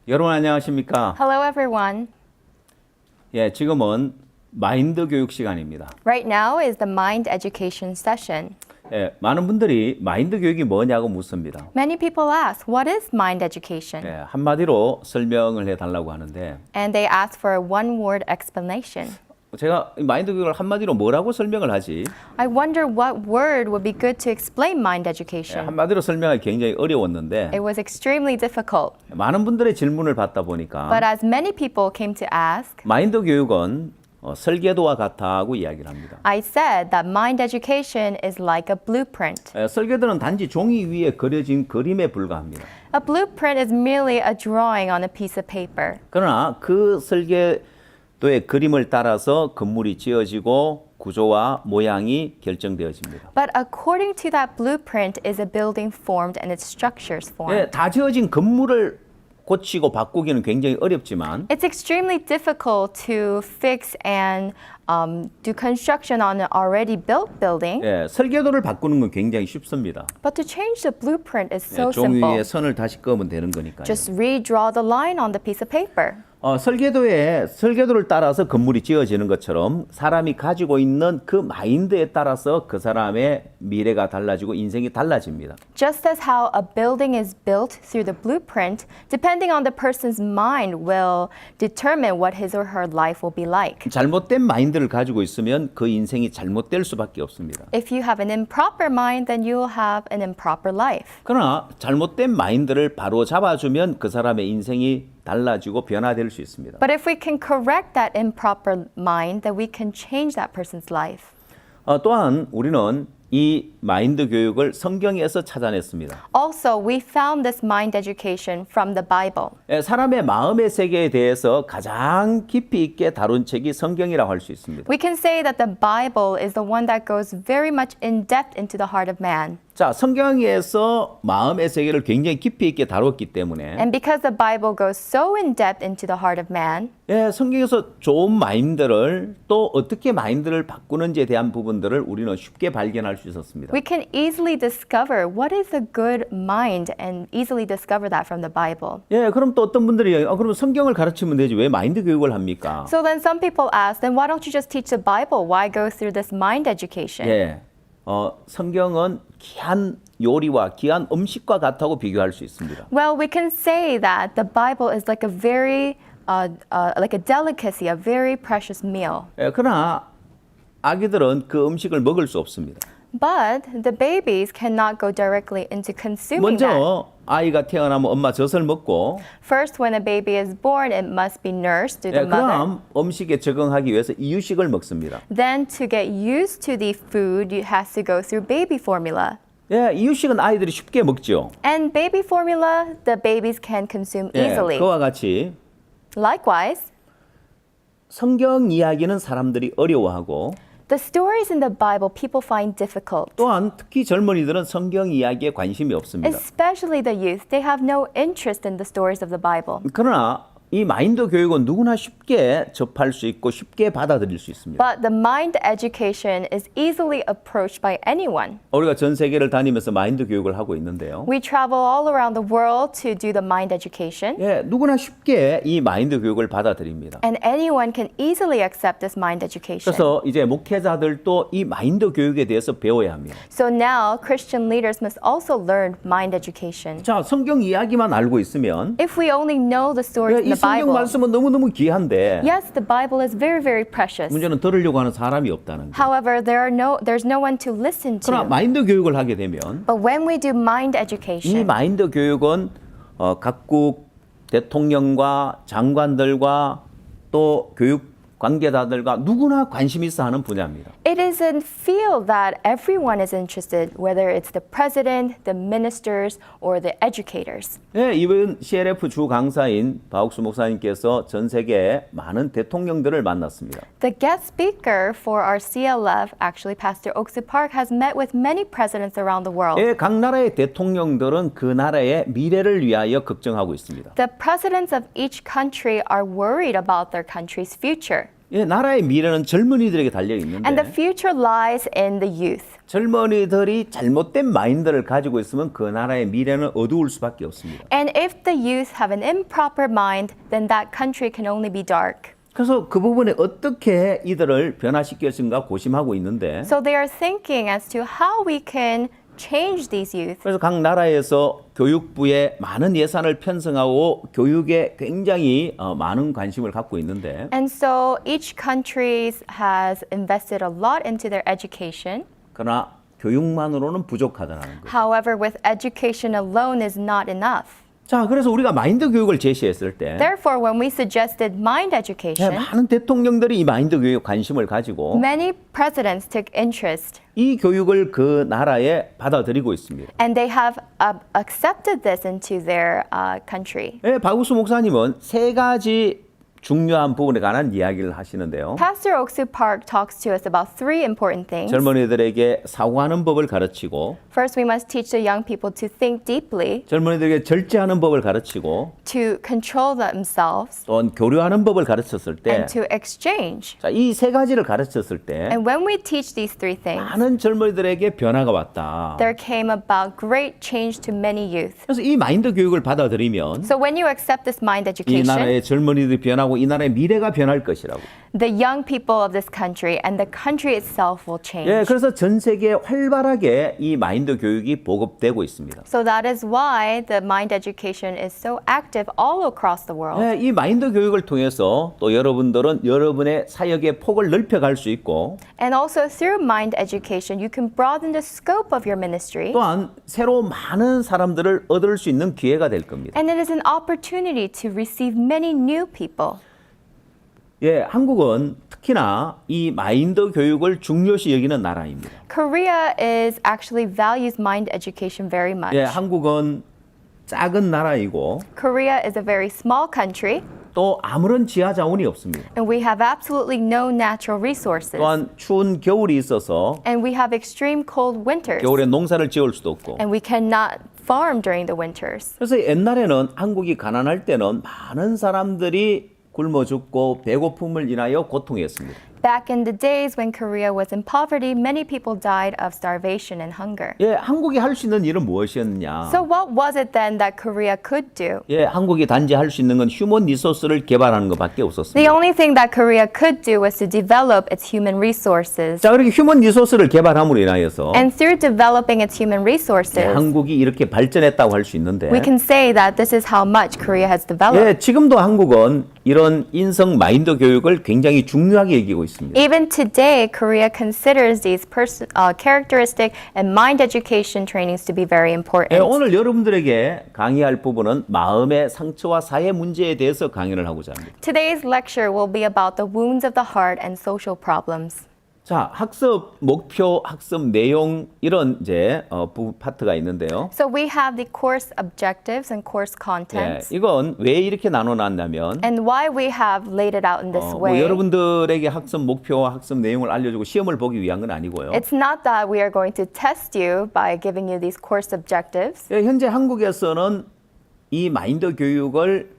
여러분 안녕하십니까? Hello, everyone. 예, 지금은 마인드 교육 시간입니다. Right now is the mind education session. 예, 많은 분들이 마인드 교육이 뭐냐고 묻습니다. Many people ask, what is mind education? 예, 한마디로 설명을 해달라고 하는데 And they ask for a one-word explanation. 제가 이 마인드 교육을 한마디로 뭐라고 설명을 하지? I wonder what word would be good to explain mind 예, education. 한마디로 설명하기 굉장히 어려웠는데 It was extremely difficult. 많은 분들의 질문을 받다 보니까 But as many people came to ask, 마인드 교육은 설계도와 같다고 이야기를 합니다. I said that mind education is like a blueprint. 예, 설계도는 단지 종이 위에 그려진 그림에 불과합니다. A blueprint is merely a drawing on a piece of paper. 그러나 그 설계도의 그림을 따라서 건물이 지어지고 구조와 모양이 결정되어집니다. But according to that blueprint is a building formed and its structures formed. 예, 다 지어진 건물을 고치고 바꾸기는 굉장히 어렵지만 It's extremely difficult to fix and do construction on an already built building, 예, 설계도를 바꾸는 건 굉장히 쉽습니다. but to change the blueprint is so 예, 종이 위에 simple. 선을 다시 그으면 되는 거니까요. Just redraw the line on the piece of paper. 설계도를 따라서 건물이 지어지는 것처럼 사람이 가지고 있는 그 마인드에 따라서 그 사람의 미래가 달라지고 인생이 달라집니다. Just as how a building is built through the blueprint, depending on the person's mind will determine what his or her life will be like. 잘못된 마인드를 가지고 있으면 그 인생이 잘못될 수밖에 없습니다. If you have an improper mind, then you will have an improper life. 그러나 잘못된 마인드를 바로 잡아주면 그 사람의 인생이 달라지고 변화될 수 있습니다. But if we can correct that improper mind, then we can change that person's life. 또한 우리는 이 마인드 교육을 성경에서 찾아냈습니다. Also, we found this mind education from the Bible. 사람의 마음의 세계에 대해서 가장 깊이 있게 다룬 책이 성경이라고 할 수 있습니다. We can say that the Bible is the one that goes very much in depth into the heart of man. 자, 성경에서 마음의 세계를 굉장히 깊이 있게 다뤘기 때문에 And because the Bible goes so in depth into the heart of man, 성경에서 좋은 마인드를 또 어떻게 마인드를 바꾸는지에 대한 부분들을 우리는 쉽게 발견할 수 있었습니다. we can easily discover what is a good mind and easily discover that from the Bible. 그럼 또 어떤 분들이 그럼 성경을 가르치면 되지 왜 마인드 교육을 합니까? So then some people ask, then why don't you just teach the Bible? Why go through this mind education? 성경은 귀한 요리와 귀한 음식과 같다고 비교할 수 있습니다. Well, we can say that the Bible is like a very, like a delicacy, a very precious meal. 그러나 아기들은 그 음식을 먹을 수 없습니다. But the babies cannot go directly into consuming that. 먼저 아이가 태어나면 엄마 젖을 먹고 First, when a baby is born, it must be nursed through the mother. 그럼 음식에 적응하기 위해서 이유식을 먹습니다. Then, to get used to the food, it has to go through baby formula. 이유식은 아이들이 쉽게 먹죠. And baby formula, the babies can consume easily. 그와 같이 Likewise, 성경 이야기는 사람들이 어려워하고 the stories in the Bible people find difficult. 또한 특히 젊은이들은 성경 이야기에 관심이 없습니다. Especially the youth, they have no interest in the stories of the Bible. 그러나 이 마인드 교육은 누구나 쉽게 접할 수 있고 쉽게 받아들일 수 있습니다. But the mind education is easily approached by anyone. 우리가 전 세계를 다니면서 마인드 교육을 하고 있는데요. We travel all around the world to do the mind education, 누구나 쉽게 이 마인드 교육을 받아들입니다. and anyone can easily accept this mind education. 그래서 이제 목회자들도 이 마인드 교육에 대해서 배워야 합니다. So now Christian leaders must also learn mind education. 자, 성경 이야기만 알고 있으면 If we only know the stories in 이 the 성경 Bible, 말씀은 너무너무 귀한데 yes, the Bible is very, very precious. 문제는 들으려고 하는 사람이 없다는 거예요. However, there's no one to listen 그러나 to. 마인드 교육을 하게 되면 But when we do mind 이 education, 마인드 교육은 각국 대통령과 장관들과 또 교육 관계자들과 누구나 관심 있어 하는 분야입니다. it is a field that everyone is interested, whether it's the president, the ministers, or the educators. 이번 CLF 주 강사인 바욱수 목사님께서 전 세계의 많은 대통령들을 만났습니다. The guest speaker for our CLF, actually Pastor Oksu Park, has met with many presidents around the world. 각 나라의 대통령들은 그 나라의 미래를 위하여 걱정하고 있습니다. The presidents of each country are worried about their country's future. 예, 나라의 미래는 젊은이들에게 달려 있는데 And the future lies in the youth. 젊은이들이 잘못된 마인드를 가지고 있으면 그 나라의 미래는 어두울 수밖에 없습니다. And if the youth have an improper mind, then that country can only be dark. 그래서 그 부분에 어떻게 이들을 변화시킬 것인가 고심하고 있는데 So they are thinking as to how we can change these youth. 그래서 각 나라에서 교육부에 많은 예산을 편성하고 교육에 굉장히 많은 관심을 갖고 있는데 And so each country has invested a lot into their education. 그러나 교육만으로는 부족하다는 거예요. However, with education alone is not enough. 자, 그래서 우리가 마인드 교육을 제시했을 때 Therefore, when we suggested mind 예, education, 많은 대통령들이 이 마인드 교육 관심을 가지고 many presidents took interest 이 교육을 그 나라에 받아들이고 있습니다. and they have accepted this into their country. 예, 박우수 목사님은 세 가지 중요한 부분에 관한 이야기를 하시는데요. Pastor Oksu Park talks to us about three important things. 젊은이들에게 사고하는 법을 가르치고 First, we must teach the young people to think deeply, 젊은이들에게 절제하는 법을 가르치고 to control themselves, 또한 교류하는 법을 가르쳤을 때 and to exchange. 자, 이 세 가지를 가르쳤을 때 And when we teach these three things, 많은 젊은이들에게 변화가 왔다. there came about great change to many youth. 그래서 이 마인드 교육을 받아들이면 So when you accept this mind 이 education, 나라의 젊은이들이 변하고 이 나라의 미래가 변할 것이라고. the young people of this country and the country itself will change. 예, 그래서 전 세계에 활발하게 이 마인드 교육이 보급되고 있습니다. So that is why the mind education is so active all across the world. 예, 이 마인드 교육을 통해서 또 여러분들은 여러분의 사역의 폭을 넓혀갈 수 있고 And also through mind education, you can broaden the scope of your ministry. 또한 새로 많은 사람들을 얻을 수 있는 기회가 될 겁니다. And it is an opportunity to receive many new people. 예, 한국은 특히나 이 마인드 교육을 중요시 여기는 나라입니다. Korea is actually values mind education very much. 예, 한국은 작은 나라이고 Korea is a very small country, 또 아무런 지하 자원이 없습니다. and we have absolutely no natural resources. 또한 추운 겨울이 있어서 And we have extreme cold winters, 겨울에 농사를 지을 수도 없고 and we cannot farm during the winters. 그래서 옛날에는 한국이 가난할 때는 많은 사람들이 굶어 죽고 배고픔을 인하여 고통했습니다. Back in the days when Korea was in poverty, many people died of starvation and hunger. 예, 한국이 할 수 있는 일은 무엇이었느냐? So what was it then that Korea could do? 예, 한국이 단지 할 수 있는 건 휴먼 리소스를 개발하는 것밖에 The 없었습니다. only thing that Korea could do was to develop its human resources. 자, 그렇게 휴먼 리소스를 개발함으로 인하여서 And through developing its human 예, resources, 한국이 이렇게 발전했다고 할 수 있는데 we can say that this is how much Korea has developed. 예, 지금도 한국은 이런 인성 마인드 교육을 굉장히 중요하게 여기고 있습니다. Even today, Korea considers these characteristic and mind education trainings to be very 예, important. 오늘 여러분들에게 강의할 부분은 마음의 상처와 사회 문제에 대해서 강의를 하고자 합니다. Today's lecture will be about the wounds of the heart and social problems. 자, 학습 목표, 학습 내용 이런 이제 파트가 있는데요. So we have the course objectives and course 예, contents. 이건 왜 이렇게 나눠놨냐면 And why we have laid it out in this 뭐 way. 여러분들에게 학습 목표와 학습 내용을 알려주고 시험을 보기 위한 건 아니고요. It's not that we are going to test you by giving you these course objectives. 예, 현재 한국에서는 이 마인드 교육을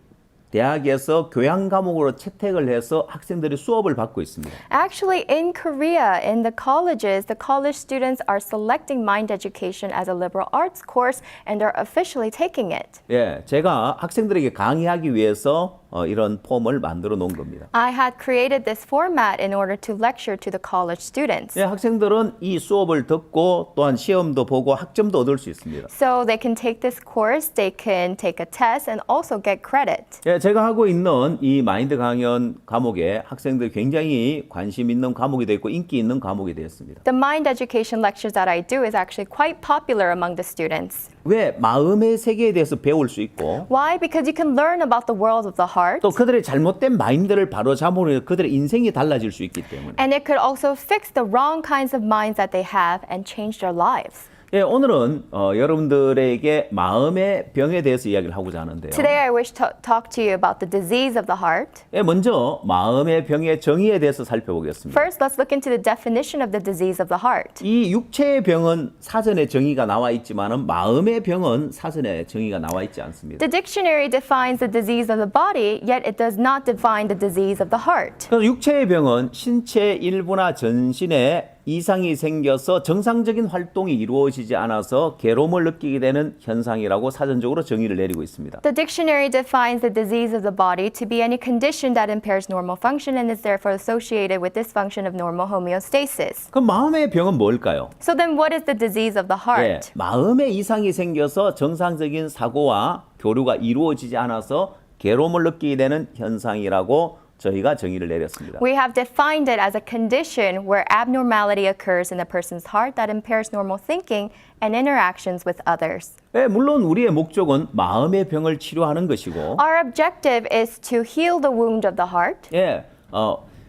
대학에서 교양 과목으로 채택을 해서 학생들이 수업을 받고 있습니다. Actually, in Korea, in the colleges, the college students are selecting mind education as a liberal arts course and they're officially taking it. 예, 제가 학생들에게 강의하기 위해서 이런 폼을 만들어 놓은 겁니다. I had created this format in order to lecture to the college students. 예, 학생들은 이 수업을 듣고 또한 시험도 보고 학점도 얻을 수 있습니다. So they can take this course, they can take a test, and also get credit. 예, 제가 하고 있는 이 마인드 강연 과목에 학생들이 굉장히 관심 있는 과목이 되고 인기 있는 과목이 되었습니다. The mind education lectures that I do is actually quite popular among the students. 왜? 마음의 세계에 대해서 배울 수 있고 Why? Because you can learn about the world of the heart, 또 그들의 잘못된 마인드를 바로잡으로 해서 그들의 인생이 달라질 수 있기 때문에 and it could also fix the wrong kinds of minds that they have and change their lives. 예, 오늘은 여러분들에게 마음의 병에 대해서 이야기를 하고자 하는데요. Today I wish to talk to you about the disease of the heart. 예, 먼저 마음의 병의 정의에 대해서 살펴보겠습니다. First, let's look into the definition of the disease of the heart. 이 육체의 병은 사전에 정의가 나와 있지만은 마음의 병은 사전에 정의가 나와 있지 않습니다. The dictionary defines the disease of the body, yet it does not define the disease of the heart. 그래서 육체의 병은 신체 일부나 전신에 이상이 생겨서 정상적인 활동이 이루어지지 않아서 괴로움을 느끼게 되는 현상이라고 사전적으로 정의를 내리고 있습니다. The dictionary defines the disease of the body to be any condition that impairs normal function and is therefore associated with dysfunction of normal homeostasis. 그럼 마음의 병은 뭘까요? So then what is the disease of the 예, heart? 마음에 이상이 생겨서 정상적인 사고와 교류가 이루어지지 않아서 괴로움을 느끼게 되는 현상이라고 저희가 정의를 내렸습니다. We have defined it as a condition where abnormality occurs in a person's heart that impairs normal thinking and interactions with others. 예, 물론 우리의 목적은 마음의 병을 치료하는 것이고 Our objective is to heal the wound of the heart. 예,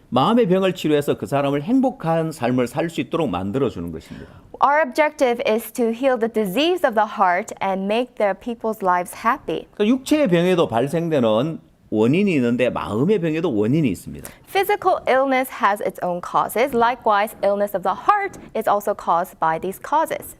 마음의 병을 치료해서 그 사람을 행복한 삶을 살 수 있도록 만들어주는 것입니다. Our objective is to heal the disease of the heart and make the people's lives happy. 그 육체의 병에도 발생되는 원인이 있는데 마음의 병에도 원인이 있습니다. Physical illness has its own causes. Likewise, illness of the heart is also caused by these causes.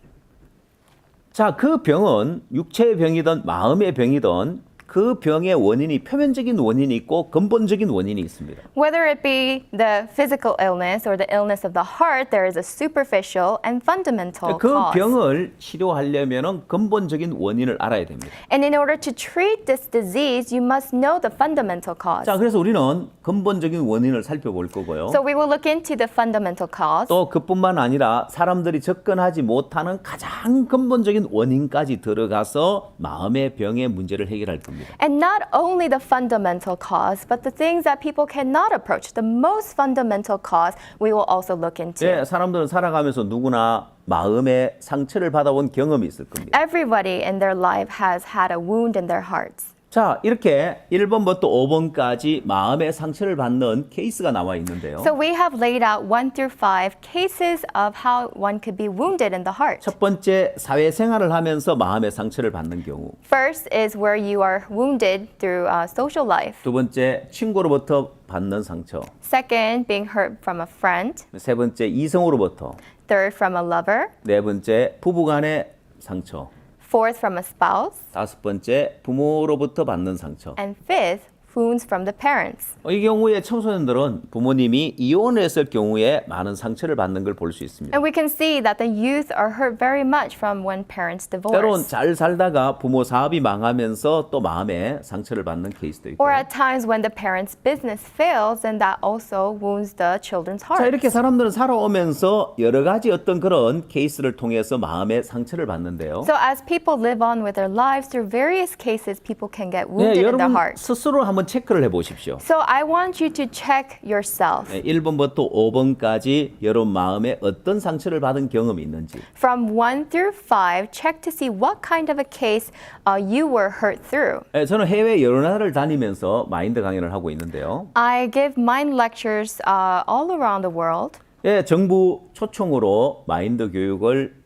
자, 그 병은 육체의 병이든 마음의 병이든 그 병의 원인이 표면적인 원인이 있고 근본적인 원인이 있습니다. Whether it be the physical illness or the illness of the heart, there is a superficial and fundamental 그 cause. 병을 치료하려면 근본적인 원인을 알아야 됩니다. And in order to treat this disease, you must know the fundamental cause. 자, 그래서 우리는 근본적인 원인을 살펴볼 거고요. So we will look into the fundamental cause. 또 그뿐만 아니라 사람들이 접근하지 못하는 가장 근본적인 원인까지 들어가서 마음의 병의 문제를 해결할 겁니다. And not only the fundamental cause, but the things that people cannot approach, the most fundamental cause, we will also look into. 예, 사람들은 살아가면서 누구나 마음의 상처를 받아온 경험이 있을 겁니다. Everybody in their life has had a wound in their hearts. 자, 이렇게 1번부터 5번까지 마음의 상처를 받는 케이스가 나와 있는데요. So we have laid out 1 through 5 cases of how one could be wounded in the heart. 첫 번째, 사회생활을 하면서 마음의 상처를 받는 경우. First is where you are wounded through social life. 두 번째, 친구로부터 받는 상처. Second, being hurt from a friend. 세 번째, 이성으로부터. Third, from a lover. 네 번째, 부부간의 상처. Fourth, from a spouse. 다섯 번째, 부모로부터 받는 상처. And fifth, wounds from the parents. 이 경우에 청소년들은 부모님이 이혼했을 경우에 많은 상처를 받는 걸 볼 수 있습니다. And we can see that the youth are hurt very much from when parents 때론 divorce. 잘 살다가 부모 사업이 망하면서 또 마음에 상처를 받는 케이스도 있고. Or at times when the parents' business fails, and that also wounds the children's 자, 이렇게 hearts. 사람들은 살아오면서 여러 가지 어떤 그런 케이스를 통해서 마음의 상처를 받는데요. So as people live on with their lives, through various cases, people can get 네, wounded in their 여러분 heart. 스스로 한번 체크를 해보십시오. So I want you to check yourself. 네, 1번부터 5번까지 여러분 마음에 어떤 상처를 받은 경험이 있는지. From 1 through 5, check to see what kind of a case you were hurt through. 네, 저는 해외 여러 나라를 다니면서 마인드 강연을 하고 있는데요. I give mind lectures all around the world. 예, 정부 초청으로 마인드 교육을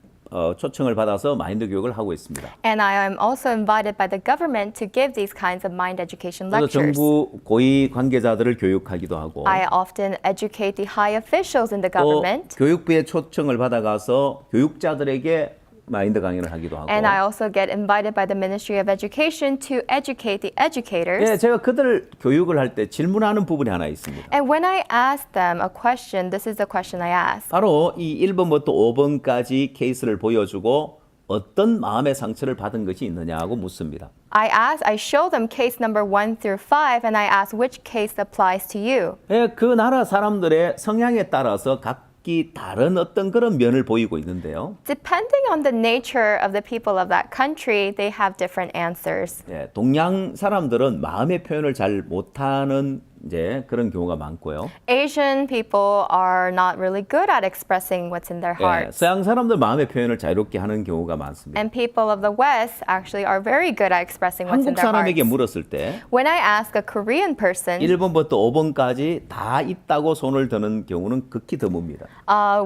초청을 받아서 마인드 교육을 하고 있습니다. And I am also invited by the government to give these kinds of mind education 그래서 lectures. 정부 고위 관계자들을 교육하기도 하고 I often educate the high officials in the 또 government. 교육부의 초청을 받아가서 교육자들에게 마인드 강연을 하기도 하고. And I also get invited by the Ministry of Education to educate the educators. 예, 제가 그들 교육을 할 때 질문하는 부분이 하나 있습니다. And when I ask them a question, this is the question I ask. 바로 이 1번부터 5번까지 케이스를 보여주고 어떤 마음의 상처를 받은 것이 있느냐고 묻습니다. I show them case number 1 through 5, and I ask which case applies to you. 예, 그 나라 사람들의 성향에 따라서 각기 다른 어떤 그런 면을 보이고 있는데요. Depending on the nature of the people of that country, they have different answers. 예, 동양 사람들은 마음의 표현을 잘 못하는 이제 그런 경우가 많고요. Asian people are not really good at expressing what's in their 예, hearts. 서양 사람들 마음의 표현을 자유롭게 하는 경우가 많습니다. And people of the West actually are very good at expressing what's in 한국 their 사람에게 hearts. 물었을 때 When I ask a Korean person, 1번부터 5번까지 다 있다고 손을 드는 경우는 극히 드뭅니다.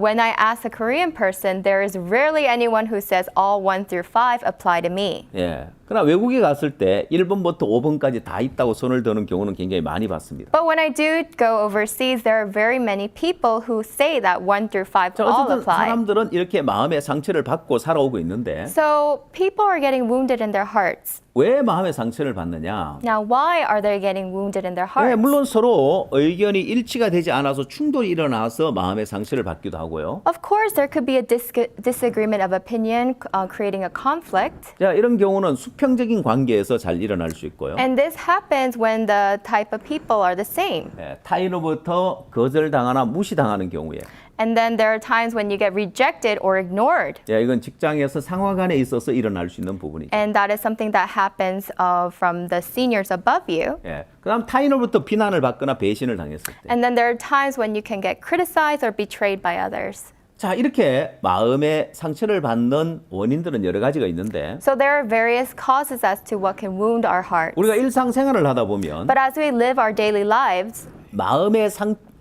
when I ask a Korean person, there is rarely anyone who says all 1 through 5 apply to me. 예. 그러나 외국에 갔을 때 1번부터 5번까지 다 있다고 손을 드는 경우는 굉장히 많이 봤습니다. But when I do go overseas, there are very many people who say that 1 through 5 자, all 어쨌든 apply. 사람들은 이렇게 마음의 상처를 받고 살아오고 있는데 So people are getting wounded in their hearts. 왜 마음의 상처를 받느냐? Now, why are they getting wounded in their 네, hearts? 물론 서로 의견이 일치가 되지 않아서 충돌이 일어나서 마음의 상처를 받기도 하고요. Of course, there could be a disagreement of opinion, creating a conflict. 자, 이런 경우는 수평적인 관계에서 잘 일어날 수 있고요. And this happens when the type of people are the same. 예, 타인으로부터 거절당하나 무시당하는 경우에 And then there are times when you get rejected or ignored. 예, 이건 직장에서 상하간에 있어서 일어날 수 있는 부분이죠. And that is something that happens from the seniors above you. 예, 그다음 타인으로부터 비난을 받거나 배신을 당했을 때. And then there are times when you can get criticized or betrayed by others. 자, 이렇게 마음의 상처를 받는 원인들은 여러 가지가 있는데 So there are various causes as to what can wound our hearts. 우리가 일상생활을 하다 보면 But as we live our daily lives, 마음의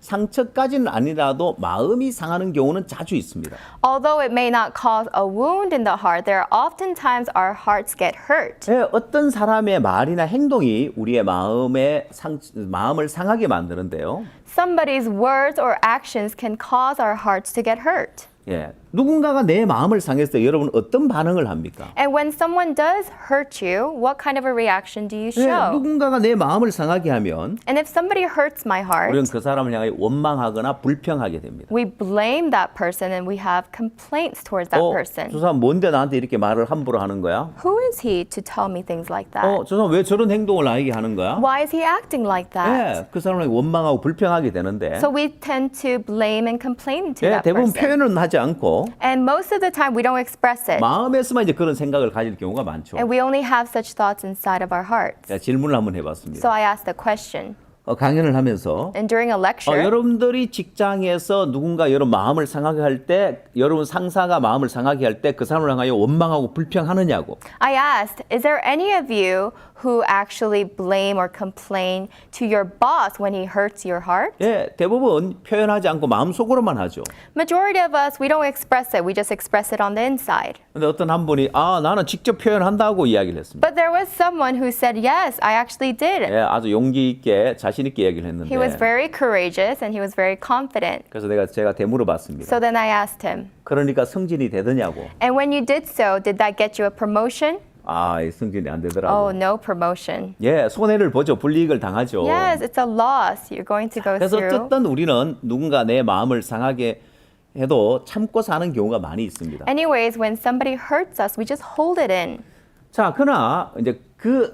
상처까지는 아니라도 마음이 상하는 경우는 자주 있습니다. although it may not cause a wound in the heart, there are oftentimes our hearts get hurt. 예, 어떤 사람의 말이나 행동이 우리의 마음을 상하게 만드는데요. Somebody's words or actions can cause our hearts to get hurt. 예, 누군가가 내 마음을 상했을 때 여러분 어떤 반응을 합니까? And when someone does hurt you, what kind of a reaction do you 예, show? 누군가가 내 마음을 상하게 하면 And if somebody hurts my heart, 우리는 그 사람을 향해 원망하거나 불평하게 됩니다. we blame that person and we have complaints towards that person. 저 사람 뭔데 나한테 이렇게 말을 함부로 하는 거야? Who is he to tell me things like that? 저 사람 왜 저런 행동을 나에게 하는 거야? Why is he acting like that? 예, 그 사람을 원망하고 불평하게 되는데 So we tend to blame and complain to 예, that 대부분 person. 표현은 하지 않고 And most of the time we don't express it. 마음에서만 이제 그런 생각을 가질 경우가 많죠. And we only have such thoughts inside of our hearts. 제가 질문을 한번 해봤습니다. So I asked a question. 강연을 하면서 And during a lecture, 여러분들이 직장에서 누군가 여러분 마음을 상하게 할 때, 여러분 상사가 마음을 상하게 할 때 그 사람을 향하여 원망하고 불평하느냐고. I asked, is there any of you who actually blame or complain to your boss when he hurts your heart? 예, 대부분 표현하지 않고 마음속으로만 하죠. Majority of us, we don't express it. We just express it on the inside. 근데 어떤 한 분이 나는 직접 표현한다고 이야기를 했습니다. But there was someone who said, yes, I actually did. 예, 아주 용기 있게 자신 있게 얘기를 했는데. He was very courageous and he was very confident. 그래서 제가 되물어봤습니다. So then I asked him, 그러니까 승진이 되더냐고. and when you did so, did that get you a promotion? 이 승진이 안 Oh, 되더라고. no promotion. 예, 손해를 보죠. 불이익을 당하죠. Yes, it's a loss you're going to go 그래서 through. 어쨌든 우리는 누군가 내 마음을 상하게 해도 참고 사는 경우가 많이 있습니다. Anyways, when somebody hurts us, we just hold it in. 자, 그러나 이제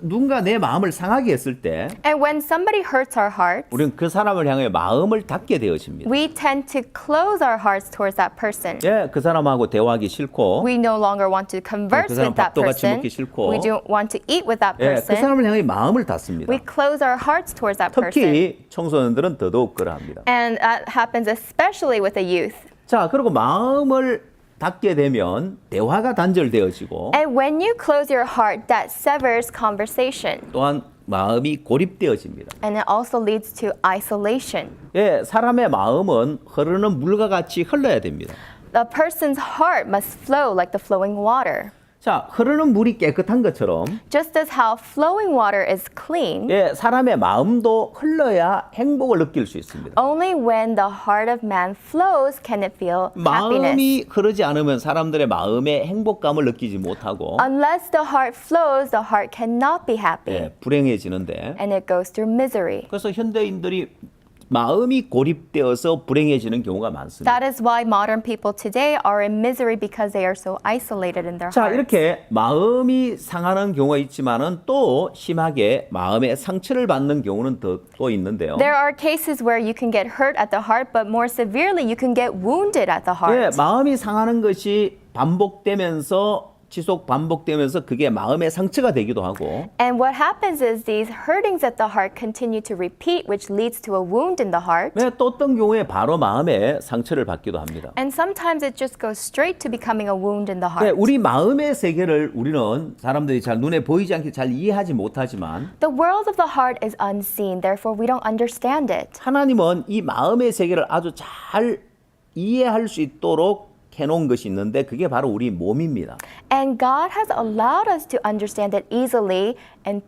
누군가 내 마음을 상하게 했을 때 And when somebody hurts our hearts, 우리는 그 사람을 향해 마음을 닫게 되어집니다. we tend to close our hearts towards that person. 예, 그 사람하고 대화하기 싫고, We no longer want to converse 그 사람 with that 밥도 같이 person. 먹기 싫고. We don't want to eat with that 예, 그 person. 사람을 향해 마음을 닫습니다. We close our hearts towards that person. 특히 청소년들은 더더욱 그러합니다. And that happens especially with the youth. 자, 그리고 마음을 닫게 되면 대화가 단절되어지고 And when you close your heart, that severs conversation. 또한 마음이 고립되어집니다. And it also leads to isolation. 예, 사람의 마음은 흐르는 물과 같이 흘러야 됩니다. The person's heart must flow like the flowing water. 자, 흐르는 물이 깨끗한 것처럼 Just as how flowing water is clean, 예, 사람의 마음도 흘러야 행복을 느낄 수 있습니다. only when the heart of man flows can it feel happiness. 마음이 흐르지 않으면 사람들의 마음에 행복감을 느끼지 못하고 Unless the heart flows, the heart cannot be happy. 예, 불행해지는데 And it goes through misery. 그래서 현대인들이 마음이 고립되어서 불행해지는 경우가 많습니다. That is why modern people today are in misery because they are so isolated in their 자, hearts. 이렇게 마음이 상하는 경우가 있지만은 또 심하게 마음에 상처를 받는 경우는 또 있는데요. There are cases where you can get hurt at the heart, but more severely, you can get wounded at the 예, heart. 마음이 상하는 것이 반복되면서 지속 반복되면서 그게 마음의 상처가 되기도 하고 And what happens is these hurtings at the heart continue to repeat, which leads to a wound in the heart. 네, 또 어떤 경우에 바로 마음에 상처를 받기도 합니다. And sometimes it just goes straight to becoming a wound in the 네, heart. 우리 마음의 세계를 우리는 사람들이 잘 눈에 보이지 않게 잘 이해하지 못하지만 The world of the heart is unseen, therefore we don't understand it. 하나님은 이 마음의 세계를 아주 잘 이해할 수 있도록 해놓은 것이 있는데 그게 바로 우리 몸입니다. And God has allowed us to understand it easily, and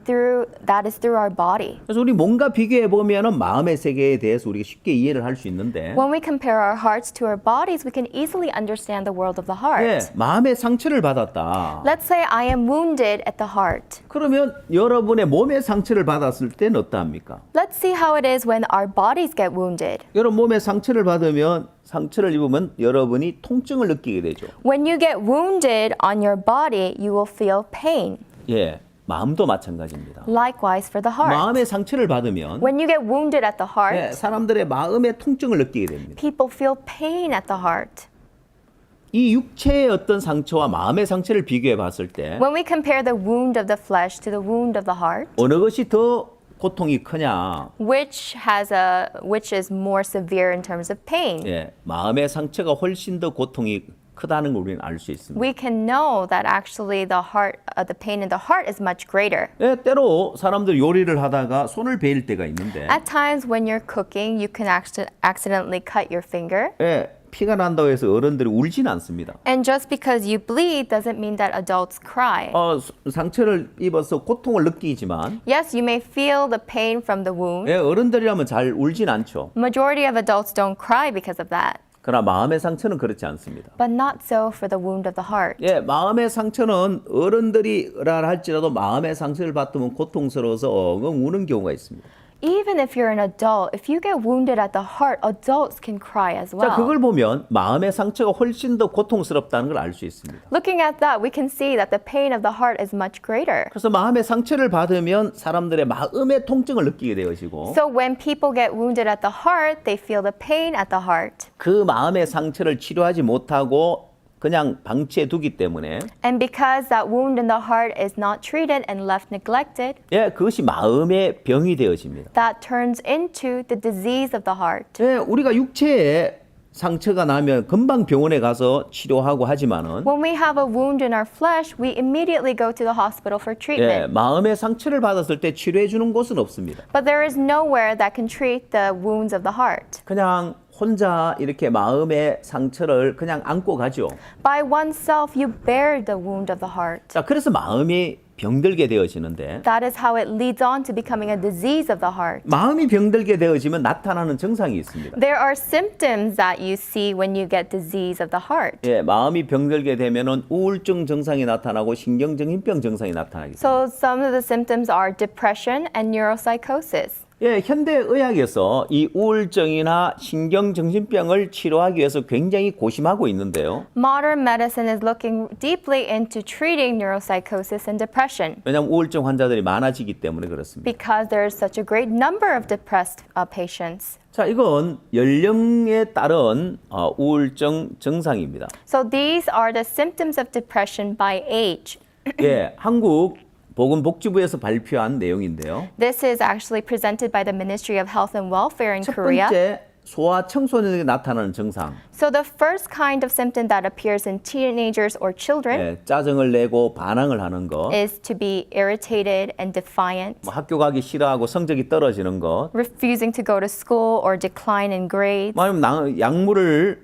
that is through our body. 그래서 우리 몸과 비교해 보면은 마음의 세계에 대해서 우리가 쉽게 이해를 할 수 있는데 When we compare our hearts to our bodies, we can easily understand the world of the heart. 예, 마음의 상처를 받았다. Let's say I am wounded at the heart. 그러면 여러분의 몸의 상처를 받았을 때는 어떠합니까? Let's see how it is when our bodies get wounded. 여러분 몸에 상처를 받으면 상처를 입으면 여러분이 통증을 느끼게 되죠. When you get wounded on your body, you will feel pain. 예, 마음도 마찬가지입니다. Likewise for the heart. 마음의 상처를 받으면 When you get wounded at the 예, heart, 사람들의 마음의 통증을 느끼게 됩니다. people feel pain at the heart. 이 육체의 어떤 상처와 마음의 상처를 비교해 봤을 때 When we compare the wound of the flesh to the wound of the heart, 어느 것이 더 고통이 크냐? which is more severe in terms of pain? 예, 마음의 상처가 훨씬 더 고통이 크다는 걸 우리는 알 수 있습니다. We can know that actually the pain in the heart is much greater. 예, 때로 사람들 요리를 하다가 손을 베일 때가 있는데 At times when you're cooking, you can accidentally cut your finger. 예, 피가 난다고 해서 어른들이 울진 않습니다. And just because you bleed doesn't mean that adults cry. 상처를 입어서 고통을 느끼지만 Yes, you may feel the pain from the wound. 예, 어른들이라면 잘 울진 않죠. Majority of adults don't cry because of that. 그러나 마음의 상처는 그렇지 않습니다. But not so for the wound of the heart. 예, 마음의 상처는 어른들이라 할지라도 마음의 상처를 받으면 고통스러워서 엉엉 우는 경우가 있습니다. Even if you're an adult, if you get wounded at the heart, adults can cry as well. 자, 그걸 보면 마음의 상처가 훨씬 더 고통스럽다는 걸 알 수 있습니다. Looking at that, we can see that the pain of the heart is much greater. 그래서 마음의 상처를 받으면 사람들의 마음의 통증을 느끼게 되어지고 So when people get wounded at the heart, they feel the pain at the heart. 그 마음의 상처를 치료하지 못하고 그냥 방치해 두기 때문에 And because that wound in the heart is not treated and left neglected, 예, 그것이 마음의 병이 되어집니다. that turns into the disease of the heart. 예, 우리가 육체에 상처가 나면 금방 병원에 가서 치료하고 하지만은 When we have a wound in our flesh, we immediately go to the hospital for 예, treatment. 마음의 상처를 받았을 때 치료해 주는 곳은 없습니다. But there is nowhere that can treat the wounds of the heart. 그냥 혼자 이렇게 마음의 상처를 그냥 안고 가죠. By oneself, you bear the wound of the heart. 자, 그래서 마음이 병들게 되어지는데 That is how it leads on to becoming a disease of the heart. 마음이 병들게 되어지면 나타나는 증상이 있습니다. There are symptoms that you see when you get disease of the heart. 예, 마음이 병들게 되면은 우울증 증상이 나타나고 신경정신병 증상이 나타나겠습니다. So some of the symptoms are depression and neuropsychosis. 예, 현대 의학에서 이 우울증이나 신경정신병을 치료하기 위해서 굉장히 고심하고 있는데요. Modern medicine is looking deeply into treating neuropsychosis and depression 왜냐하면 우울증 환자들이 많아지기 때문에 그렇습니다. because there is such a great number of depressed patients. 자, 이건 연령에 따른 우울증 증상입니다. So these are the symptoms of depression by age. 예, 한국 보건복지부에서 발표한 내용인데요. This is actually presented by the Ministry of Health and Welfare in 첫 Korea. 번째, 소아 청소년에게 나타나는 증상. So the first kind of symptom that appears in teenagers or children 예, 짜증을 내고 반항을 하는 것, is to be irritated and defiant, 뭐 학교 가기 싫어하고 성적이 떨어지는 것, refusing to go to school or decline in grades, 아니면 약물을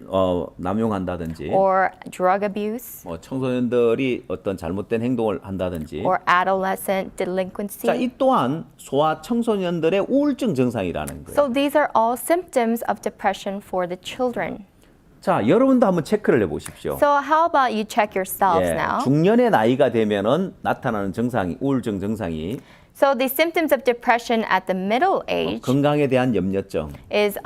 남용한다든지, or drug abuse, 뭐 청소년들이 어떤 잘못된 행동을 한다든지. or adolescent 자, delinquency. 이 또한 소아 청소년들의 우울증 증상이라는 거예요. So these are all symptoms of depression for the children. 자, 여러분도 한번 체크를 해보십시오. So how about you check yourselves 예, now? 중년의 나이가 되면은 나타나는 증상이 우울증 증상이 So the symptoms of depression at the middle age 건강에 대한 염려증. is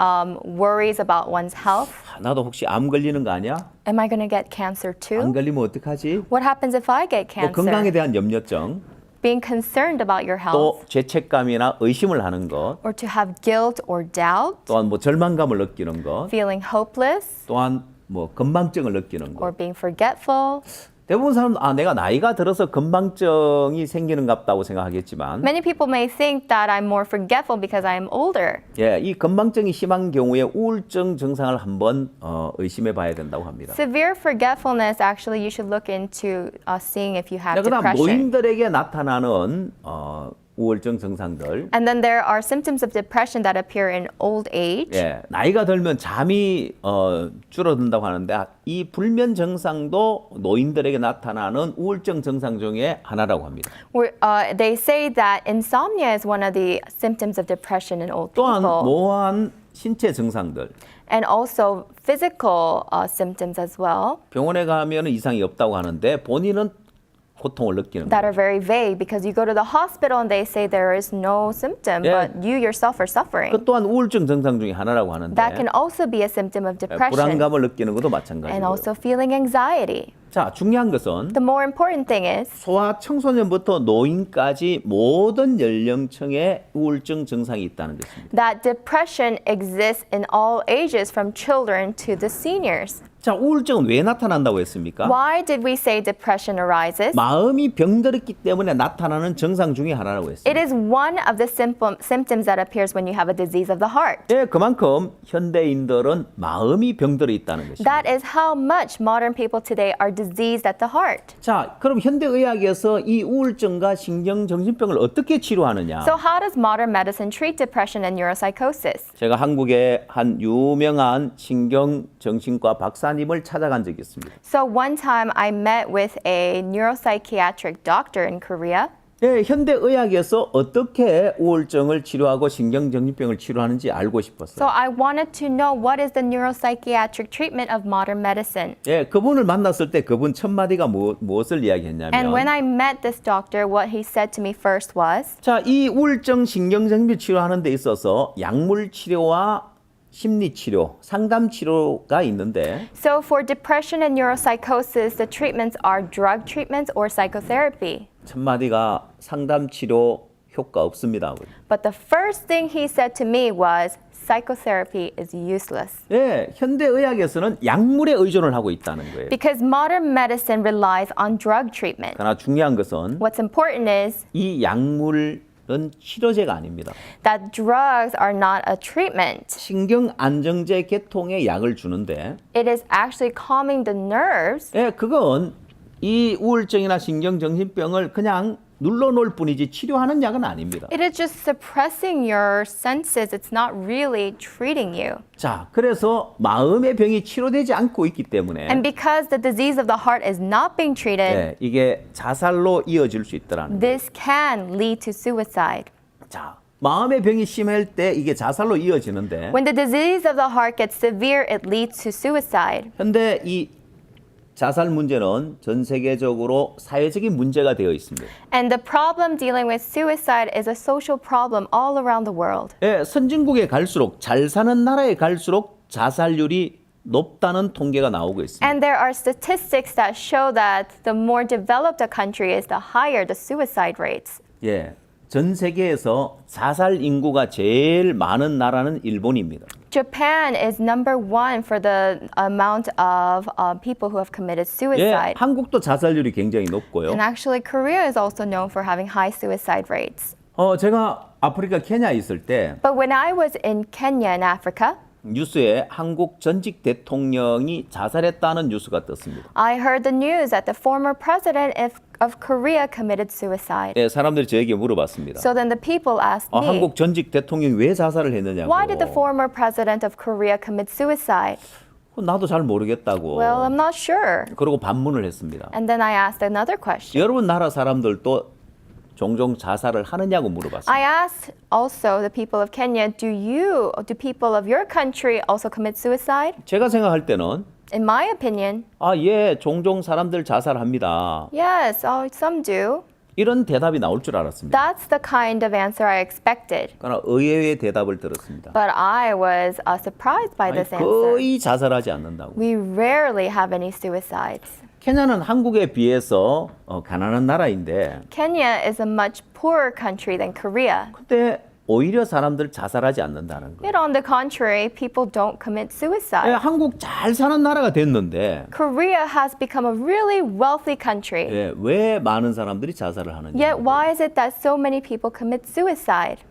worries about one's health. 나도 혹시 암 걸리는 거 아니야? Am I going to get cancer 안 too? 걸리면 어떡하지? What happens if I get 또 건강에 cancer? 대한 염려증, Being concerned about your 또 health, 죄책감이나 의심을 하는 것, or to have guilt or doubt, 또한 뭐 절망감을 느끼는 것, feeling hopeless, 또한 뭐 건망증을 느끼는 or 것. being forgetful. 대부분 사람은 내가 나이가 들어서 건망증이 생기는갑다고 생각하겠지만 Many people may think that I'm more forgetful because I'm older. 예, 이 건망증이 심한 경우에 우울증 증상을 한번 의심해 봐야 된다고 합니다. Severe forgetfulness, actually, you should look into seeing if you have 그다음 depression. 노인들에게 나타나는 우울증 증상들. And then there are symptoms of depression that appear in old age. 예, 나이가 들면 잠이 줄어든다고 하는데 이 불면 증상도 노인들에게 나타나는 우울증 증상 중에 하나라고 합니다. They say that insomnia is one of the symptoms of depression in old 또한 people. 모호한 신체 증상들. And also physical symptoms as well 병원에 가면 이상이 없다고 하는데 본인은 고통을 느끼는 that 거예요. are very vague because you go to the hospital and they say there is no symptom, Yeah. but you yourself are suffering. 그 또한 우울증 증상 중에 하나라고 하는데 That can also be a symptom of depression 불안감을 느끼는 것도 and 마찬가지고요. also feeling anxiety. 자, 중요한 것은 The more important thing is 소아 청소년부터 노인까지 모든 연령층에 우울증 증상이 있다는 것입니다. that depression exists in all ages from children to the seniors. 자, 우울증은 왜 나타난다고 했습니까? Why did we say depression arises? 마음이 병들었기 때문에 나타나는 증상 중에 하나라고 했습니다. It is one of the symptoms that appears when you have a disease of the heart. 예, 그만큼 현대인들은 마음이 병들어 있다는 것입니다. That is how much modern people today are diseased at the heart. 자, 그럼 현대의학에서 이 우울증과 신경정신병을 어떻게 치료하느냐? So how does modern medicine treat depression and neuropsychosis? 제가 한국의 한 유명한 신경정신과 박사님을 찾아간 적이 있습니다. So one time I met with a neuropsychiatric doctor in Korea. 예, 현대의학에서 어떻게 우울증을 치료하고 신경정신병을 치료하는지 알고 싶었어요. So I wanted to know what is the neuropsychiatric treatment of modern medicine. 예, 그분을 만났을 때 그분 첫 마디가 무엇을 이야기했냐면 And when I met this doctor, what he said to me first was, 자, 이 우울증 신경정신병 치료하는 데 있어서 약물 치료와 심리 치료, 상담 치료가 있는데 so for depression and neuropsychosis, the treatments are drug treatments or psychotherapy. 첫 마디가 상담 치료 효과 없습니다. But the first thing he said to me was, psychotherapy is useless. 예, 현대의학에서는 약물에 의존을 하고 있다는 거예요. Because modern medicine relies on drug treatment. 그러나 중요한 것은 What's important is 이 약물은 치료제가 아닙니다. that drugs are not a treatment. 신경 안정제 계통의 약을 주는데 It is actually calming the nerves. 예, 그건 이 우울증이나 신경정신병을 그냥 눌러놓을 뿐이지 치료하는 약은 아닙니다. It is just suppressing your senses. It's not really treating you. 자, 그래서 마음의 병이 치료되지 않고 있기 때문에 And because the disease of the heart is not being treated, 예, 이게 자살로 이어질 수 있더라는 거예요. this can lead to suicide. 자, 마음의 병이 심할 때 이게 자살로 이어지는데 When the disease of the heart gets severe, it leads to suicide. 현대 이 자살 문제는 전 세계적으로 사회적인 문제가 되어 있습니다. And the problem dealing with suicide is a social problem all around the world. 예, 선진국에 갈수록 잘 사는 나라에 갈수록 자살률이 높다는 통계가 나오고 있습니다. And there are statistics that show that the more developed a country is, the higher the suicide rates. 예, 전 세계에서 자살 인구가 제일 많은 나라는 일본입니다. Japan is number one for the amount of people who have committed 예, suicide. 한국도 자살률이 굉장히 높고요. And actually, Korea is also known for having high suicide rates. 제가 아프리카 케냐 있을 때 But when I was in Kenya, in Africa, 뉴스에 한국 전직 대통령이 자살했다는 뉴스가 떴습니다. I heard the news that the former president of Korea committed suicide. 예, 사람들이 저에게 물어봤습니다. So then the people asked me, 한국 전직 대통령이 왜 자살을 했느냐고. why did the former president of Korea commit suicide? 나도 잘 모르겠다고. Well, I'm not sure. 그러고 반문을 했습니다. And then I asked another question. 여러분 나라 사람들도 종종 자살을 하느냐고 물어봤습니다. I asked also the people of Kenya, do people of your country also commit suicide? 제가 생각할 때는 In my opinion, 예, 종종 사람들 자살합니다. yes, some do. 이런 대답이 나올 줄 알았습니다. That's the kind of answer I expected. 그러나 의외의 대답을 들었습니다. But I was surprised by 아니, this answer. 거의 자살하지 않는다고. We rarely have any suicides. 케냐는 한국에 비해서 가난한 나라인데 Kenya is a much poorer country than Korea. 근데 오히려 사람들 자살하지 않는다는 거예요. Yet on the contrary, people don't commit 예, suicide. 한국 잘 사는 나라가 됐는데 Korea has become a really wealthy country. 예, 왜 많은 사람들이 자살을 하는지. Yet why is it that so many people commit suicide?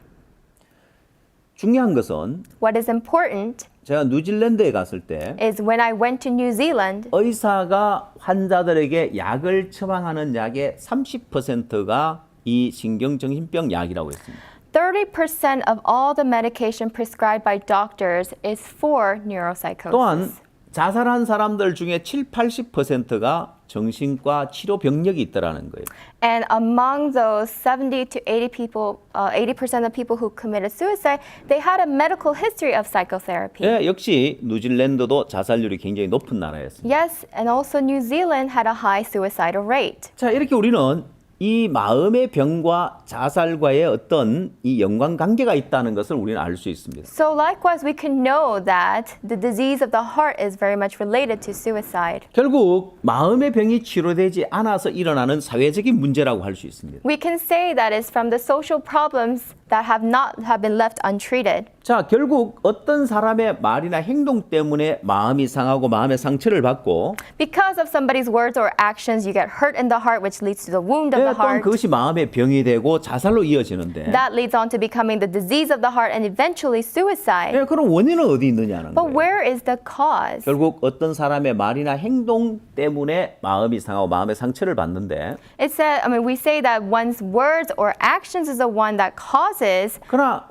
중요한 것은 What is important 제가 뉴질랜드에 갔을 때 is when I went to New Zealand, 의사가 환자들에게 약을 처방하는 약의 30%가 이 신경정신병 약이라고 했습니다. 30% of all the medication prescribed by doctors is for 또한 neuropsychosis. 자살한 사람들 중에 7, 80%가 정신과 치료 병력이 있더라는 거예요. And among those 70 to 80 people, 80% of people who committed suicide, they had a medical history of psychotherapy. 예, 역시 뉴질랜드도 자살률이 굉장히 높은 나라였습니다. Yes, and also New Zealand had a high suicidal rate. 자, 이렇게 우리는 이 마음의 병과 자살과의 어떤 이 연관관계가 있다는 것을 우리는 알 수 있습니다. So likewise, we can know that the disease of the heart is very much related to suicide. 결국 마음의 병이 치료되지 않아서 일어나는 사회적인 문제라고 할 수 있습니다. We can say that it's from the social problems that have been left untreated. 자, 결국 어떤 사람의 말이나 행동 때문에 마음이 상하고 마음의 상처를 받고 Because of somebody's words or actions, you get hurt in the heart, which leads to the wound of 예, the 또한 heart. 그것이 마음의 병이 되고 자살로 이어지는데 That leads on to becoming the disease of the heart and eventually suicide. 예, 그럼 원인은 어디 있느냐는 But 거예요. where is the cause? 결국 어떤 사람의 말이나 행동 때문에 마음이 상하고 마음의 상처를 받는데 It said, we say that one's words or actions is the one that causes, 그러나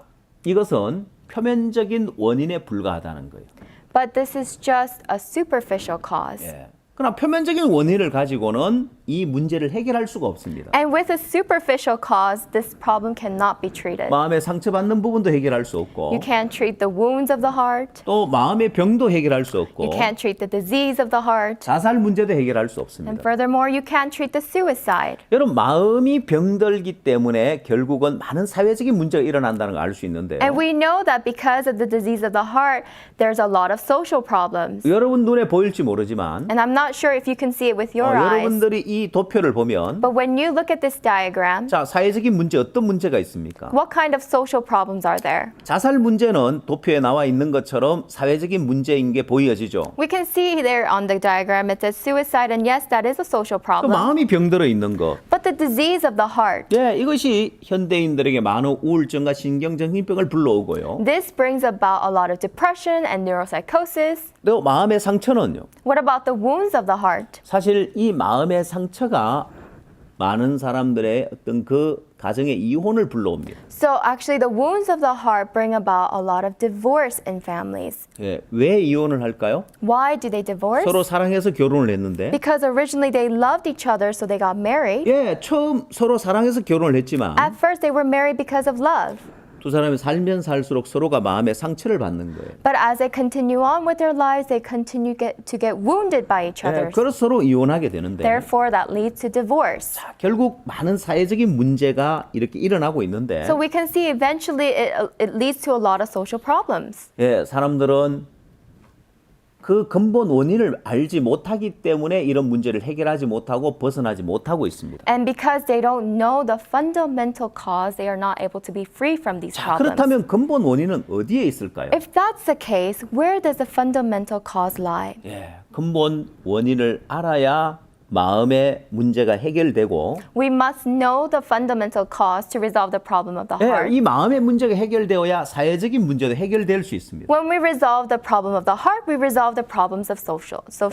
이것은 표면적인 원인에 불과하다는 거예요. but this is just a superficial cause. 예. 그러나 표면적인 원인을 가지고는 이 문제를 해결할 수가 없습니다. And with a superficial cause, this problem cannot be treated. 마음의 상처받는 부분도 해결할 수 없고 You can't treat the wounds of the heart. 또 마음의 병도 해결할 수 없고 You can't treat the disease of the heart. 자살 문제도 해결할 수 And 없습니다. furthermore, you can't treat the suicide. 여러분 마음이 병들기 때문에 결국은 많은 사회적인 문제가 일어난다는 걸 알 수 있는데요. And we know that because of the disease of the heart, there's a lot of social problems. 여러분 눈에 보일지 모르지만 And I'm not sure if you can see it with your eyes. 여러분들이 이 도표를 보면 But when you look at this diagram, 자, 사회적인 문제 어떤 문제가 있습니까? what kind of social problems are there? 자살 문제는 도표에 나와 있는 것처럼 사회적인 문제인 게 보여지죠. We can see there on the diagram it says suicide, and yes, that is a social 또 problem. 마음이 병들어 있는 것. But the disease of the heart, 예, 이것이 현대인들에게 많은 우울증과 신경정신병을 불러오고요. this brings about a lot of depression and neuropsychosis. 또 마음의 상처는요. What about the wounds of the heart? 사실 이 마음의 상처가 많은 사람들의 어떤 그 가정의 이혼을 불러옵니다. So actually, the wounds of the heart bring about a lot of divorce in families. 예, 왜 이혼을 할까요? Why do they divorce? 서로 사랑해서 결혼을 했는데 Because originally they loved each other, so they got married. 예, 처음 서로 사랑해서 결혼을 했지만 At first, they were married because of love. 두 사람이 살면 살수록 서로가 마음의 상처를 받는 거예요. But as they continue on with their lives, they continue to get wounded by each 예, other. 그래서 서로 이혼하게 되는데 Therefore, that leads to divorce. 자, 결국 많은 사회적인 문제가 이렇게 일어나고 있는데 So we can see eventually it leads to a lot of social problems. 예, 사람들은 그 근본 원인을 알지 못하기 때문에 이런 문제를 해결하지 못하고 벗어나지 못하고 있습니다. And because they don't know the fundamental cause, they are not able to be free from these 자, problems. 그렇다면 근본 원인은 어디에 있을까요? If that's the case, where does the fundamental cause lie? 예, 근본 원인을 알아야 마음의 문제가 해결되고 We must know the fundamental cause to resolve the problem of the 예, heart. 이 마음의 문제가 해결되어야 사회적인 문제도 해결될 수 있습니다. When we resolve the problem of the heart, we resolve the problems of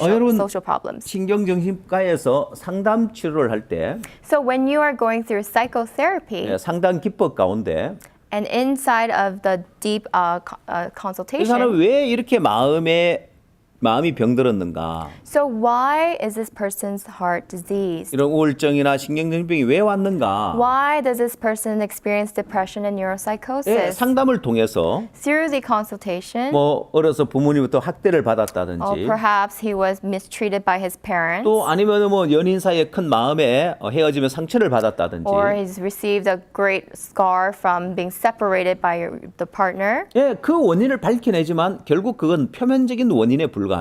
여러분, social problems. 신경정신과에서 상담 치료를 할 때 So when you are going through psychotherapy, 예, 상담 기법 가운데 and inside of the deep 이 consultation, 사람은 왜 이렇게 마음이 병들었는가? so why is this person's heart diseased? 이런 우울증이나 신경정신병이 왜 왔는가? Why does this person experience depression and 예, neuropsychosis? 상담을 통해서 Through the consultation, 뭐 어려서 부모님부터 학대를 받았다든지 or perhaps he was mistreated by his parents, 또 아니면 뭐 연인 사이에 큰 마음에 헤어지면 상처를 받았다든지 or he's received a great scar from being separated by the partner. 예, 그 원인을 밝혀내지만 결국 그건 표면적인 원인에 불과합니다.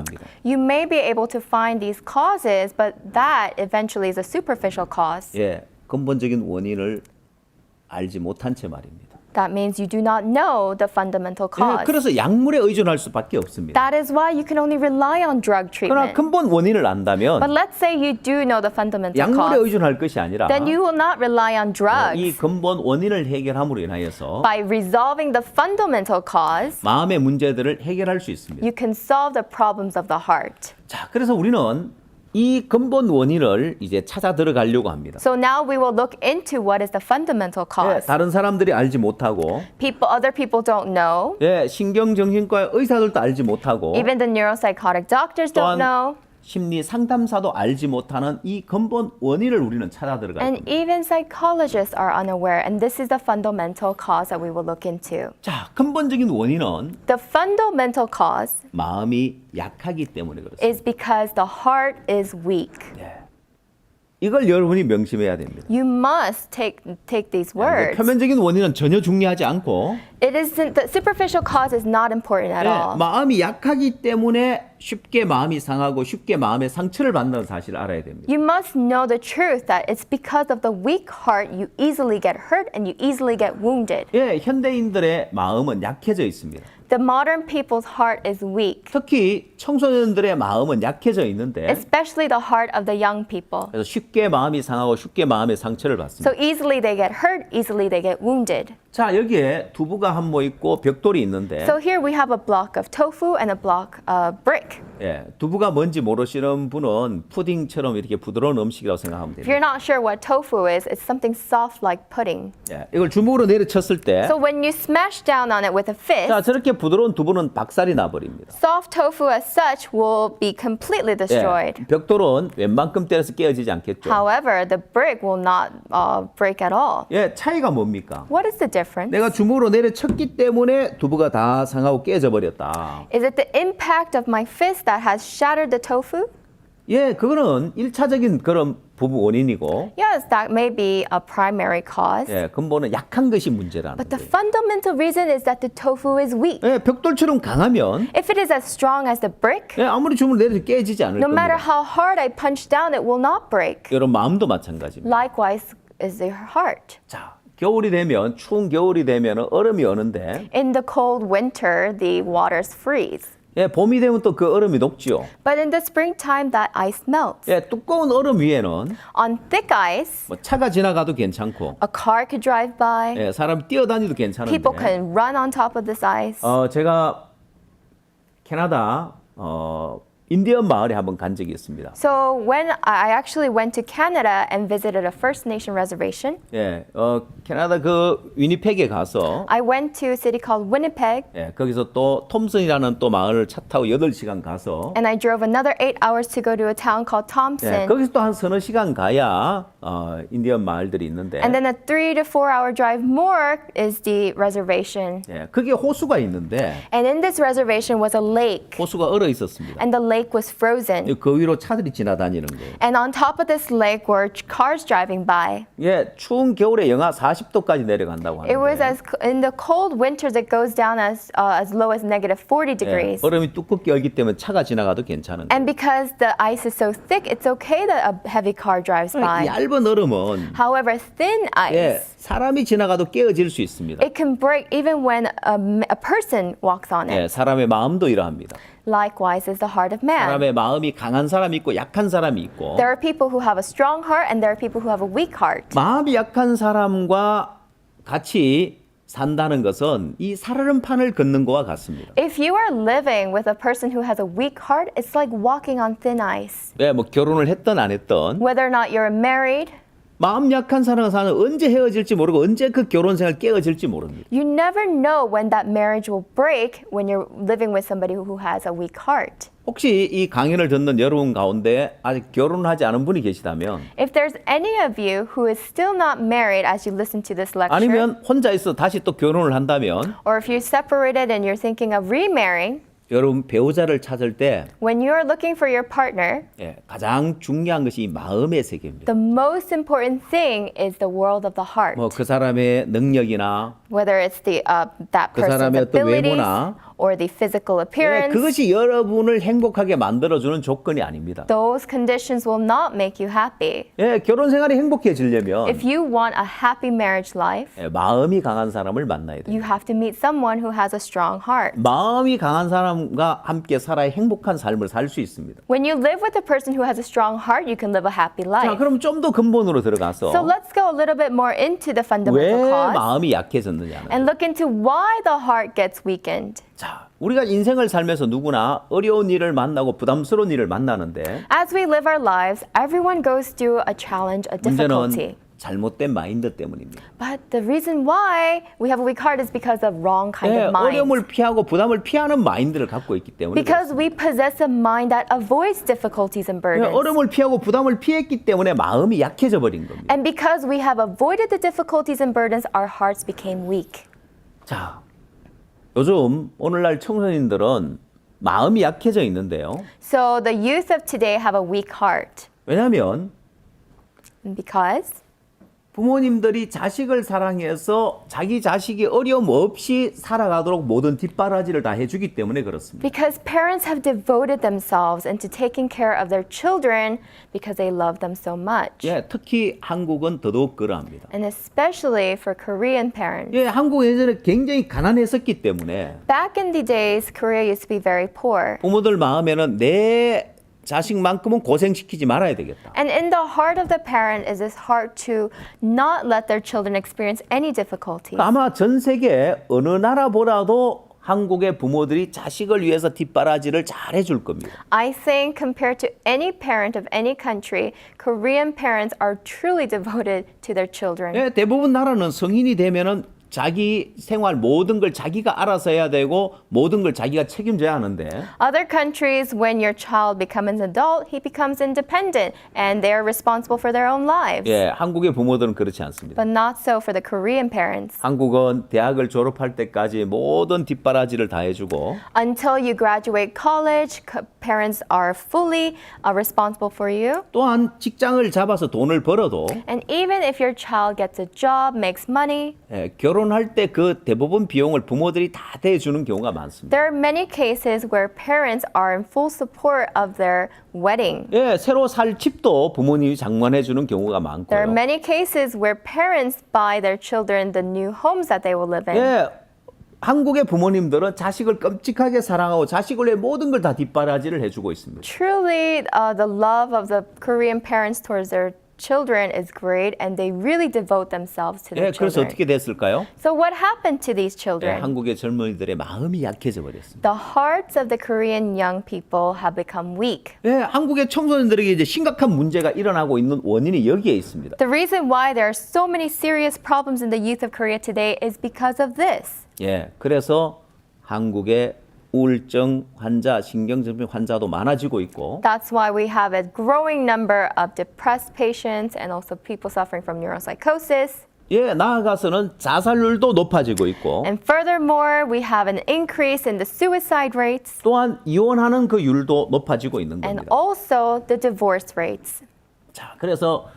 You may be able to find these causes, but that eventually is a superficial cause. 예, 근본적인 원인을 알지 못한 채 말입니다. That means you do not know the fundamental 예, cause. 그래서 약물에 의존할 수밖에 없습니다. That is why you can only rely on drug 그러나 treatment. 근본 원인을 안다면 But let's say you do know the fundamental 약물에 cause. 의존할 것이 아니라 Then you will not rely on 이 drugs. 근본 원인을 해결함으로 인하여서 By resolving the fundamental cause, 마음의 문제들을 해결할 수 있습니다. you can solve the problems of the heart. 자, 그래서 우리는 이 근본 원인을 이제 찾아 들어가려고 합니다. So now we will look into what is the fundamental 예, cause. 다른 사람들이 알지 못하고 Other people don't know. 예, 신경정신과 의사들도 알지 못하고 Even the neuropsychotic doctors don't 또한 know. 심리 상담사도 알지 못하는 이 근본 원인을 우리는 찾아 들어갈 And 겁니다. even psychologists are unaware. And this is the fundamental cause that we will look into. 자, 근본적인 원인은 The fundamental cause 마음이 약하기 때문에 그렇습니다. is because the heart is weak. 이걸 여러분이 명심해야 됩니다. You must take these words. 표면적인 원인은 전혀 중요하지 않고 It isn't the superficial cause is not important at all. 마음이 약하기 때문에 쉽게 마음이 상하고 쉽게 마음의 상처를 받는 사실을 알아야 됩니다. You must know the truth that it's because of the weak heart you easily get hurt and you easily get wounded. 예, 현대인들의 마음은 약해져 있습니다. The modern people's heart is weak, 특히 청소년들의 마음은 약해져 있는데 especially the heart of the young people. 그래서 쉽게 마음이 상하고 쉽게 마음의 상처를 받습니다. So easily they get hurt, easily they get wounded. 자, 여기에 두부가 한 모 있고 벽돌이 있는데 So here we have a block of tofu and a block of brick. 예, 두부가 뭔지 모르시는 분은 푸딩처럼 이렇게 부드러운 음식이라고 생각하면 If you're 됩니다. not sure what tofu is, it's something soft like pudding. 예, 이걸 주먹으로 내려쳤을 때 So when you smash down on it with a fist, 자, 저렇게 부드러운 두부는 박살이 나버립니다. soft tofu as such will be completely destroyed. 예, 벽돌은 웬만큼 때려서 깨어지지 않겠죠. However, the brick will not break at all. 예, 차이가 뭡니까? What is the difference? 내가 주먹으로 내려쳤기 때문에 두부가 다 상하고 깨져 버렸다. Is it the impact of my fist that has shattered the tofu? 예, 그거는 1차적인 그런 부부 원인이고 Yes, that may be a primary cause. 예, 근본은 약한 것이 문제라는 But the 거예요. fundamental reason is that the tofu is weak. 예, 벽돌처럼 강하면 If it is as strong as the brick, 예, 아무리 주먹을 내려도 깨지지 않을 no matter 겁니다. how hard I punch down, it will not break. 여러분 마음도 마찬가지입니다. Likewise is your heart. 자, 겨울이 되면 추운 겨울이 되면 얼음이 오는데 In the cold winter, the waters freeze. 예, 봄이 되면 또 그 얼음이 녹지요. But in the springtime, that ice melts. 예, 두꺼운 얼음 위에는 On thick ice, 뭐 차가 지나가도 괜찮고 a car could drive by. 예, 사람 뛰어다니도 괜찮은데 People can run on top of this ice. 제가 캐나다 인디언 마을에 한번 간 적이 있습니다. So when I actually went to Canada and visited a First Nation reservation, 예, 캐나다 그 위니펙에 가서 I went to a city called Winnipeg 예, 거기서 또 톰슨이라는 또 마을을 차 타고 8시간 가서 and I drove another 8 hours to go to a town called 예, Thompson. 거기서 또 한 서너 시간 가야 인디언 마을들이 있는데 And then a 3 to 4 hour drive more is the reservation. 예, 거기에 호수가 있는데 And in this reservation was a lake, 호수가 얼어 있었습니다. and the lake was frozen. 그 위로 차들이 지나다니는 거예요. And on top of this lake were cars driving by. 예, 추운 겨울에 영하 40도까지 내려간다고 It was 하는데 in the cold winters it goes down as low as negative 40 예, degrees. 얼음이 두껍게 얼기 때문에 차가 지나가도 괜찮은 거예요. And because the ice is so thick, it's okay that a heavy car drives by. 얇은 얼음은 However, thin 예, ice, 사람이 지나가도 깨어질 수 있습니다. it can break even when a person walks on it. 예, 사람의 마음도 이러합니다. Likewise is the heart of man. 사람의 마음이 강한 사람이 있고 약한 사람이 있고 There are people who have a strong heart and there are people who have a weak heart. 마음이 약한 사람과 같이 산다는 것은 이 살얼음판을 걷는 것과 같습니다. If you are living with a person who has a weak heart, it's like walking on thin ice. 예, 뭐 결혼을 했든 안 했든 Whether or not you're married, 마음 약한 사람과 사는 언제 헤어질지 모르고 언제 그 결혼 생활 깨어질지 모릅니다. you never know when that marriage will break when you're living with somebody who has a weak heart. 혹시 이 강연을 듣는 여러분 가운데 아직 결혼하지 않은 분이 계시다면 If there's any of you who is still not married as you listen to this lecture, 아니면 혼자 있어 다시 또 결혼을 한다면 or if you're separated and you're thinking of remarrying, 여러분 배우자를 찾을 때 when you're looking for your partner, 예, 가장 중요한 것이 이 마음의 세계입니다. the most important thing is the world of the heart. 뭐 그 사람의 능력이나 Whether it's that 그 person's 사람의 어떤 abilities 외모나 or the physical 예, appearance, 그것이 여러분을 행복하게 만들어주는 조건이 아닙니다. those conditions will not make you happy. 예, 결혼 생활이 행복해지려면 If you want a happy marriage life, 예, 마음이 강한 사람을 만나야 돼요. you have to meet someone who has a strong heart. 마음이 강한 사람과 함께 살아야 행복한 삶을 살 수 있습니다. When you live with a person who has a strong heart, you can live a happy 자, life. 그럼 좀 더 근본으로 들어가서 So let's go a little bit more into the 왜 fundamental cause 마음이 약해졌느냐는. and look into why the heart gets weakened. 자, 우리가 인생을 살면서 누구나 어려운 일을 만나고 부담스러운 일을 만나는데 As we live our lives, everyone goes through a challenge, a difficulty. 문제는 잘못된 마인드 때문입니다. But the reason why we have a weak heart is because of wrong kind 예, of mind. 어려움을 피하고 부담을 피하는 마인드를 갖고 있기 때문에 Because we possess a mind that avoids difficulties and 그렇습니다. 예, burdens. 어려움을 피하고 부담을 피했기 때문에 마음이 약해져 버린 겁니다. And because we have avoided the difficulties and burdens, our hearts became weak. 자, 요즘 오늘날 청소년들은 마음이 약해져 있는데요. So the youth of today have a weak heart. 왜냐하면 Because 부모님들이 자식을 사랑해서 자기 자식이 어려움 없이 살아가도록 모든 뒷바라지를 다 해주기 때문에 그렇습니다. Because parents have devoted themselves into taking care of their children because they love them so much. 예, 특히 한국은 더더욱 그러합니다. And especially for Korean parents. 예, 한국 예전에 굉장히 가난했었기 때문에 Back in the days, Korea used to be very poor. 부모들 마음에는 내 자식만큼은 고생시키지 말아야 되겠다. And in the heart of the parent is this heart to not let their children experience any difficulties. 아마 전 세계 어느 나라보다도 한국의 부모들이 자식을 위해서 뒷바라지를 잘 해줄 겁니다. I think compared to any parent of any country, Korean parents are truly devoted to their children. 예, 대부분 나라는 성인이 되면은 자기 생활 모든 걸 자기가 알아서 해야 되고 모든 걸 자기가 책임져야 하는데 Other countries, when your child becomes an adult, he becomes independent and they are responsible for their own lives. 예, 한국의 부모들은 그렇지 않습니다. But not so for the Korean parents. 한국은 대학을 졸업할 때까지 모든 뒷바라지를 다 해주고 Until you graduate college, parents are fully responsible for you. 또한 직장을 잡아서 돈을 벌어도 And even if your child gets a job, makes money, 예, 결혼할 때 그 대부분 비용을 부모들이 다 대주는 경우가 많습니다. there are many cases where parents are in full support of their wedding. 예, 새로 살 집도 부모님이 장만해 주는 경우가 There are 많고요. many cases where parents buy their children the new homes that they will live in. 예, 한국의 부모님들은 자식을 끔찍하게 사랑하고 자식을 위해 모든 걸 다 뒷바라지를 해주고 있습니다. Truly, the love of the Korean parents towards their children is great, and they really devote themselves to 예, their 그래서 children. 어떻게 됐을까요? So what happened to these 예, children? 한국의 젊은이들의 마음이 약해져 버렸습니다. The hearts of the Korean young people have become weak. 예, 한국의 청소년들에게 이제 심각한 문제가 일어나고 있는 원인이 여기에 있습니다. The reason why there are so many serious problems in the youth of Korea today is because of this. 예, 그래서 한국의 우울증 환자, 신경질병 환자도 많아지고 있고 That's why we have a growing number of depressed patients and also people suffering from neuropsychosis. 예, 나아가서는 자살률도 높아지고 있고 And furthermore, we have an increase in the suicide rates 또한 이혼하는 그 율도 높아지고 있는 and 겁니다. also the divorce rates. 자, 그래서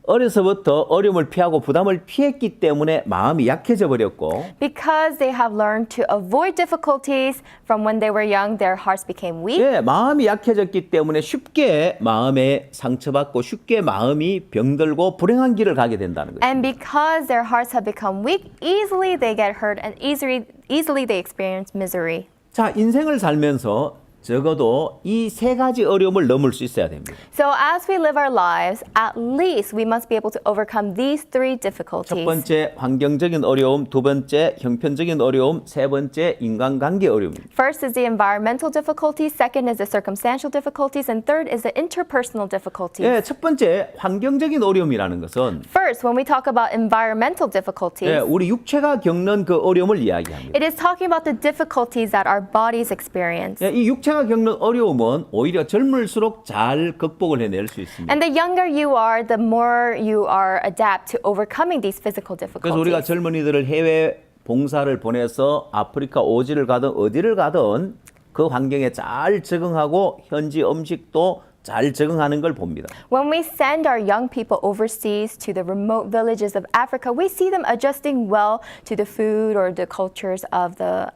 어려서부터 어려움을 피하고 부담을 피했기 때문에 마음이 약해져 버렸고 Because they have learned to avoid difficulties from when they were young, their hearts became weak. 예, 마음이 약해졌기 때문에 쉽게 마음에 상처받고 쉽게 마음이 병들고 불행한 길을 가게 된다는 거죠. And because their hearts have become weak, easily they get hurt and easily they experience misery. 자, 인생을 살면서 적어도 이 세 가지 어려움을 넘을 수 있어야 됩니다. So as we live our lives, at least we must be able to overcome these three 첫 difficulties. 번째 환경적인 어려움, 두 번째 형편적인 어려움, 세 번째 인간관계 어려움입니다. First is the environmental difficulties, second is the circumstantial difficulties, and third is the interpersonal difficulties. 예, 첫 번째 환경적인 어려움이라는 것은 First, when we talk about environmental difficulties, 예, 우리 육체가 겪는 그 어려움을 이야기합니다. it is talking about the difficulties that our bodies experience. 예, 이 육체가 겪는 어려움은 오히려 젊을수록 잘 극복을 해낼 수 있습니다. And the younger you are, the more you are adapt to overcoming these physical 그래서 우리가 difficulties. 젊은이들을 해외 봉사를 보내서 아프리카 오지를 가든 어디를 가든 그 환경에 잘 적응하고 현지 음식도 잘 적응하는 걸 봅니다. When we send our young people overseas to the remote villages of Africa, we see them adjusting well to the food or the cultures of the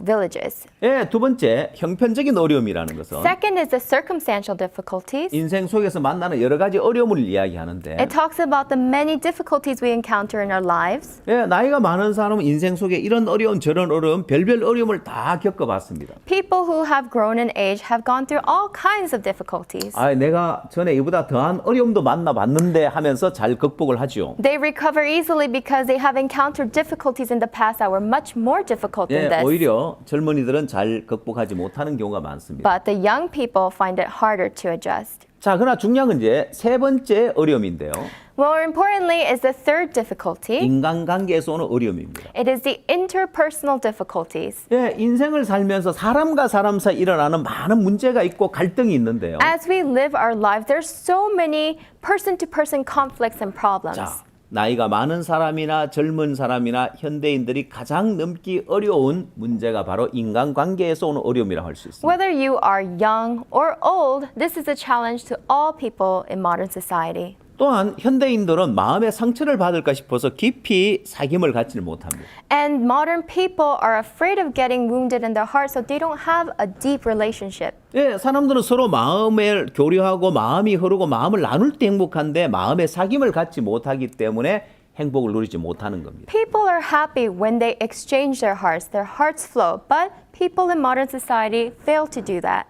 villages. 예, 두 번째, 형편적인 어려움이라는 것은 Second is the circumstantial difficulties. 인생 속에서 만나는 여러 가지 어려움을 이야기하는데 It talks about the many difficulties we encounter in our lives. 예, 나이가 많은 사람은 인생 속에 이런 어려움 저런 어려움 별별 어려움을 다 겪어봤습니다. People who have grown in age have gone through all kinds of difficulties. 아, 내가 전에 이보다 더한 어려움도 만나봤는데 하면서 잘 극복을 하죠. They recover easily because they have encountered difficulties in the past that were much more difficult than 예, this. 오히려 젊은이들은 잘 극복하지 못하는 경우가 많습니다. But the young people find it harder to adjust. 자, 그러나 중요한 건 이제 세 번째 어려움인데요. More importantly is the third difficulty. 인간관계에서 오는 어려움입니다. It is the interpersonal difficulties. 예, 인생을 살면서 사람과 사람 사이 일어나는 많은 문제가 있고 갈등이 있는데요. As we live our lives, there's so many person-to-person conflicts and problems. 자, 나이가 많은 사람이나 젊은 사람이나 현대인들이 가장 넘기 어려운 문제가 바로 인간관계에서 오는 어려움이라고 할 수 있습니다. Whether you are young or old, this is a challenge to all people in modern society. 또한 현대인들은 마음의 상처를 받을까 싶어서 깊이 사귐을 갖지를 못합니다. And modern people are afraid of getting wounded in their heart, so they don't have a deep relationship. 예, 사람들은 서로 마음을 교류하고 마음이 흐르고 마음을 나눌 때 행복한데 마음의 사귐을 갖지 못하기 때문에 행복을 누리지 못하는 겁니다. People are happy when they exchange their hearts flow, but people in modern society fail to do that.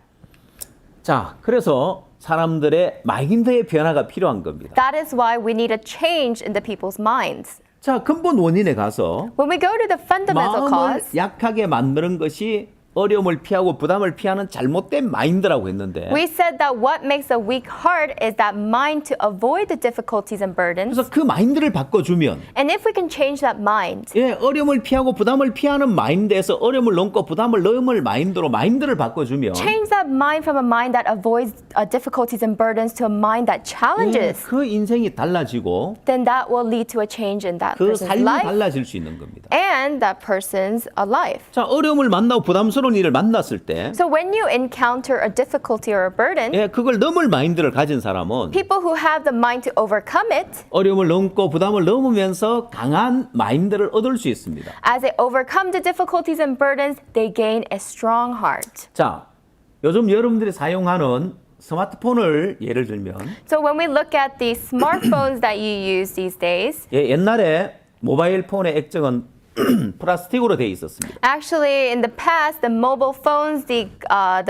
자, 그래서 사람들의 마인드의 변화가 필요한 겁니다. That is why we need a change in the people's minds. 자, 근본 원인에 가서 When we go to the fundamental 마음을 cause, 약하게 만드는 것이 어려움을 피하고 부담을 피하는 잘못된 마인드라고 했는데 we said that what makes a weak heart is that mind to avoid the difficulties and burdens. 그래서 그 마인드를 바꿔주면 And if we can change that mind, 예, 어려움을 피하고 부담을 피하는 마인드에서 어려움을 넘고 부담을 넘을 마인드로 마인드를 바꿔주면 change that mind from a mind that avoids difficulties and burdens to a mind that 예, challenges, 그 인생이 달라지고 then that will lead to a change in that 그 person's 삶이 life 달라질 수 있는 겁니다. and that person's life. 자, 어려움을 만나고 부담스러운 일을 만났을 때 So when you encounter a difficulty or a burden, 예, 그걸 넘을 마인드를 가진 사람은 people who have the mind to overcome it, 어려움을 넘고 부담을 넘으면서 강한 마인드를 얻을 수 있습니다. as they overcome the difficulties and burdens, they gain a strong heart. 자, 요즘 여러분들이 사용하는 스마트폰을 예를 들면 So when we look at the smartphones that you use these days, 예, 옛날에 모바일 폰의 액정은 플라스틱으로 되어 있었습니다. actually in the past, the mobile phones, the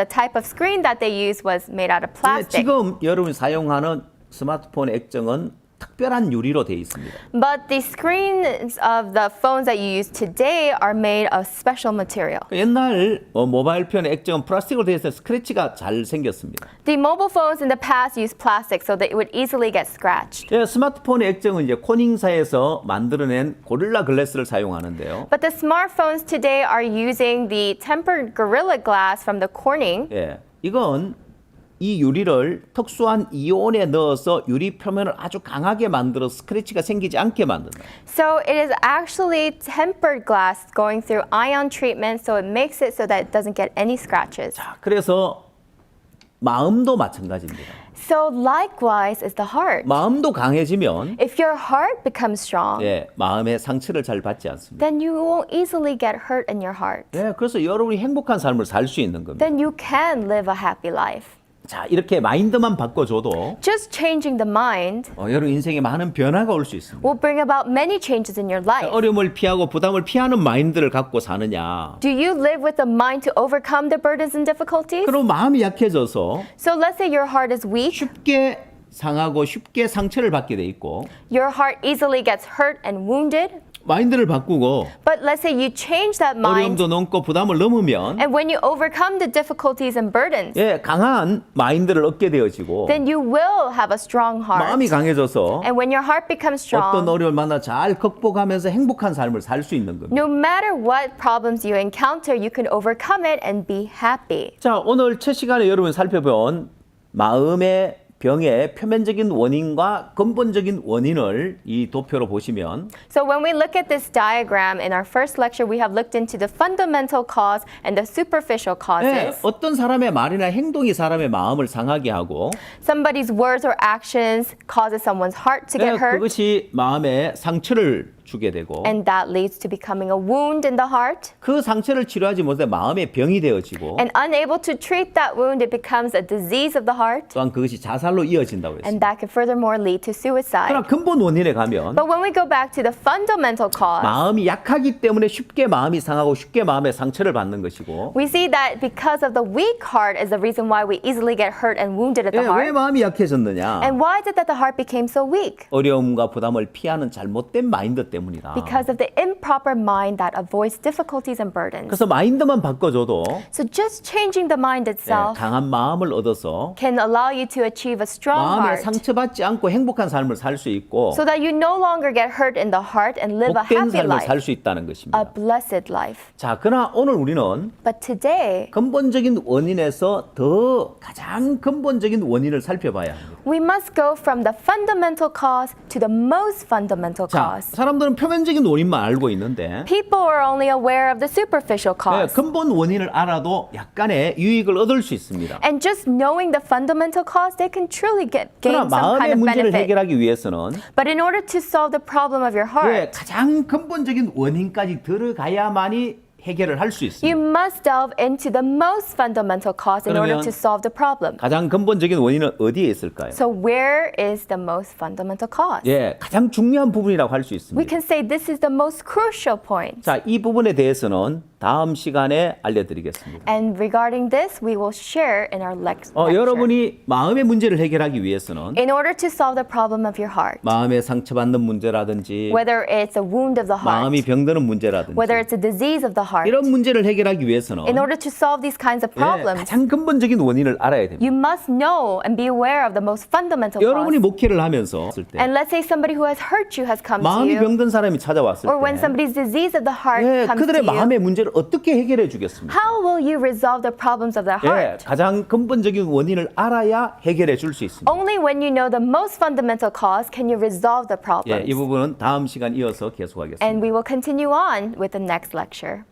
type of screen that they use was made out of 예, plastic. 지금 여러분이 사용하는 스마트폰의 액정은 특별한 유리로 되어 있습니다. But the screens of the phones that you use today are made of special material. 옛날 모바일 폰의 액정은 플라스틱으로 되어 있어서 스크래치가 잘 생겼습니다. The mobile phones in the past used plastic so that it would easily get scratched. 예, 스마트폰의 액정은 이제 코닝사에서 만들어낸 고릴라 글래스를 사용하는데요. But the smartphones today are using the tempered Gorilla Glass from the Corning. 예, 이건 이 유리를 특수한 이온에 넣어서 유리 표면을 아주 강하게 만들어 스크래치가 생기지 않게 만든다. So it is actually tempered glass going through ion treatment, so it makes it so that it doesn't get any scratches. 자, 그래서 마음도 마찬가지입니다. So likewise is the heart. 마음도 강해지면 If your heart becomes strong, 예, 마음의 상처를 잘 받지 않습니다. then you won't easily get hurt in your heart. 예, 그래서 여러분이 행복한 삶을 살 수 있는 겁니다. Then you can live a happy life. 자, 이렇게 마인드만 바꿔줘도 Just changing the mind 여러분 인생에 많은 변화가 올 수 있습니다. will bring about many changes in your life. 어려움을 피하고 부담을 피하는 마인드를 갖고 사느냐? Do you live with a mind to overcome the burdens and difficulties? 그럼 마음이 약해져서 So let's say your heart is weak, 쉽게 상하고 쉽게 상처를 받게 돼 있고 your heart easily gets hurt and wounded. 마인드를 바꾸고 But let's say you change that mind, 어려움도 넘고 부담을 넘으면 and when you overcome the difficulties and burdens, 예, 강한 마인드를 얻게 되어지고 then you will have a strong heart. 마음이 강해져서 And when your heart becomes 어떤 strong, 어려움을 만나 잘 극복하면서 행복한 삶을 살 수 있는 겁니다. no matter what problems you encounter, you can overcome it and be happy. 자, 오늘 첫 시간에 여러분 살펴본 마음의 병의 표면적인 원인과 근본적인 원인을 이 도표로 보시면 So when we look at this diagram in our first lecture, we have looked into the fundamental cause and the superficial 예, causes. 어떤 사람의 말이나 행동이 사람의 마음을 상하게 하고 Somebody's words or actions causes someone's heart to 예, get hurt. 그것이 마음에 상처를 주게 되고 and that leads to becoming a wound in the heart. 그 상처를 치료하지 못해 마음의 병이 되어지고 And unable to treat that wound, it becomes a disease of the heart, 또한 그것이 자살로 이어진다고 and 했습니다. that can furthermore lead to suicide. 그러나 근본 원인에 가면 But when we go back to the fundamental cause, 마음이 약하기 때문에 쉽게 마음이 상하고 쉽게 마음의 상처를 받는 것이고 we see that because of the weak heart is the reason why we easily get hurt and wounded at the 예, 왜 heart. 마음이 약해졌느냐? And why is it that the heart became so weak? 어려움과 부담을 피하는 잘못된 마인드 때문이다. Because of the improper mind that avoids difficulties and burdens. 그래서 마인드만 바꿔줘도 So just changing the mind 예, itself 강한 마음을 얻어서 can allow you to achieve a strong 마음에 heart 상처받지 않고 행복한 삶을 살 수 있고 so that you no longer get hurt in the heart and live a 복된 happy 삶을 life, 살 수 있다는 a 것입니다. blessed life. 자, 그러나 오늘 우리는 But today, 근본적인 원인에서 더 가장 근본적인 원인을 살펴봐야 합니다. we must go from the fundamental cause to the most fundamental 자, cause. 사람들은 표면적인 원인만 알고 있는데 People are only aware of the superficial 네, cause. 근본 원인을 알아도 약간의 유익을 얻을 수 있습니다. And just knowing the fundamental cause, they can truly gain 그러나 some 마음의 kind of 문제를 benefit. 해결하기 위해서는 But in order to solve the problem of your 예, heart, 가장 근본적인 원인까지 들어가야만이 해결을 할 수 you 있습니다. must delve into the most fundamental cause in order 그러면 to solve the problem. 가장 근본적인 원인은 어디에 있을까요? So where is the most fundamental cause? 예, 가장 중요한 부분이라고 할 수 We 있습니다. can say this is the most crucial point. 자, 이 부분에 대해서는 다음 시간에 알려드리겠습니다. And regarding this, we will share in our lecture. 여러분이 마음의 문제를 해결하기 위해서는 In order to solve the problem of your heart, 마음에 상처받는 문제라든지 whether it's a wound of the heart, 마음이 병드는 문제라든지 whether it's a disease of the heart, 이런 문제를 해결하기 위해서는 in order to solve these kinds of 예, problems, 가장 근본적인 원인을 알아야 됩니다. you must know and be aware of the most fundamental 여러분이 cause. 목회를 하면서 했을 때 And let's say somebody who has hurt you has come to 마음이 you, 병든 사람이 찾아왔을 or when 때 somebody's disease of the heart 예, comes to 그들의 you, 마음의 문제를 어떻게 해결해 주겠습니까? how will you resolve the problems of their 예, heart? 가장 근본적인 원인을 알아야 해결해 줄 수 있습니다. Only when you know the most fundamental cause can you resolve the 예, problems. 이 부분은 다음 시간 이어서 계속하겠습니다. And we will continue on with the next lecture.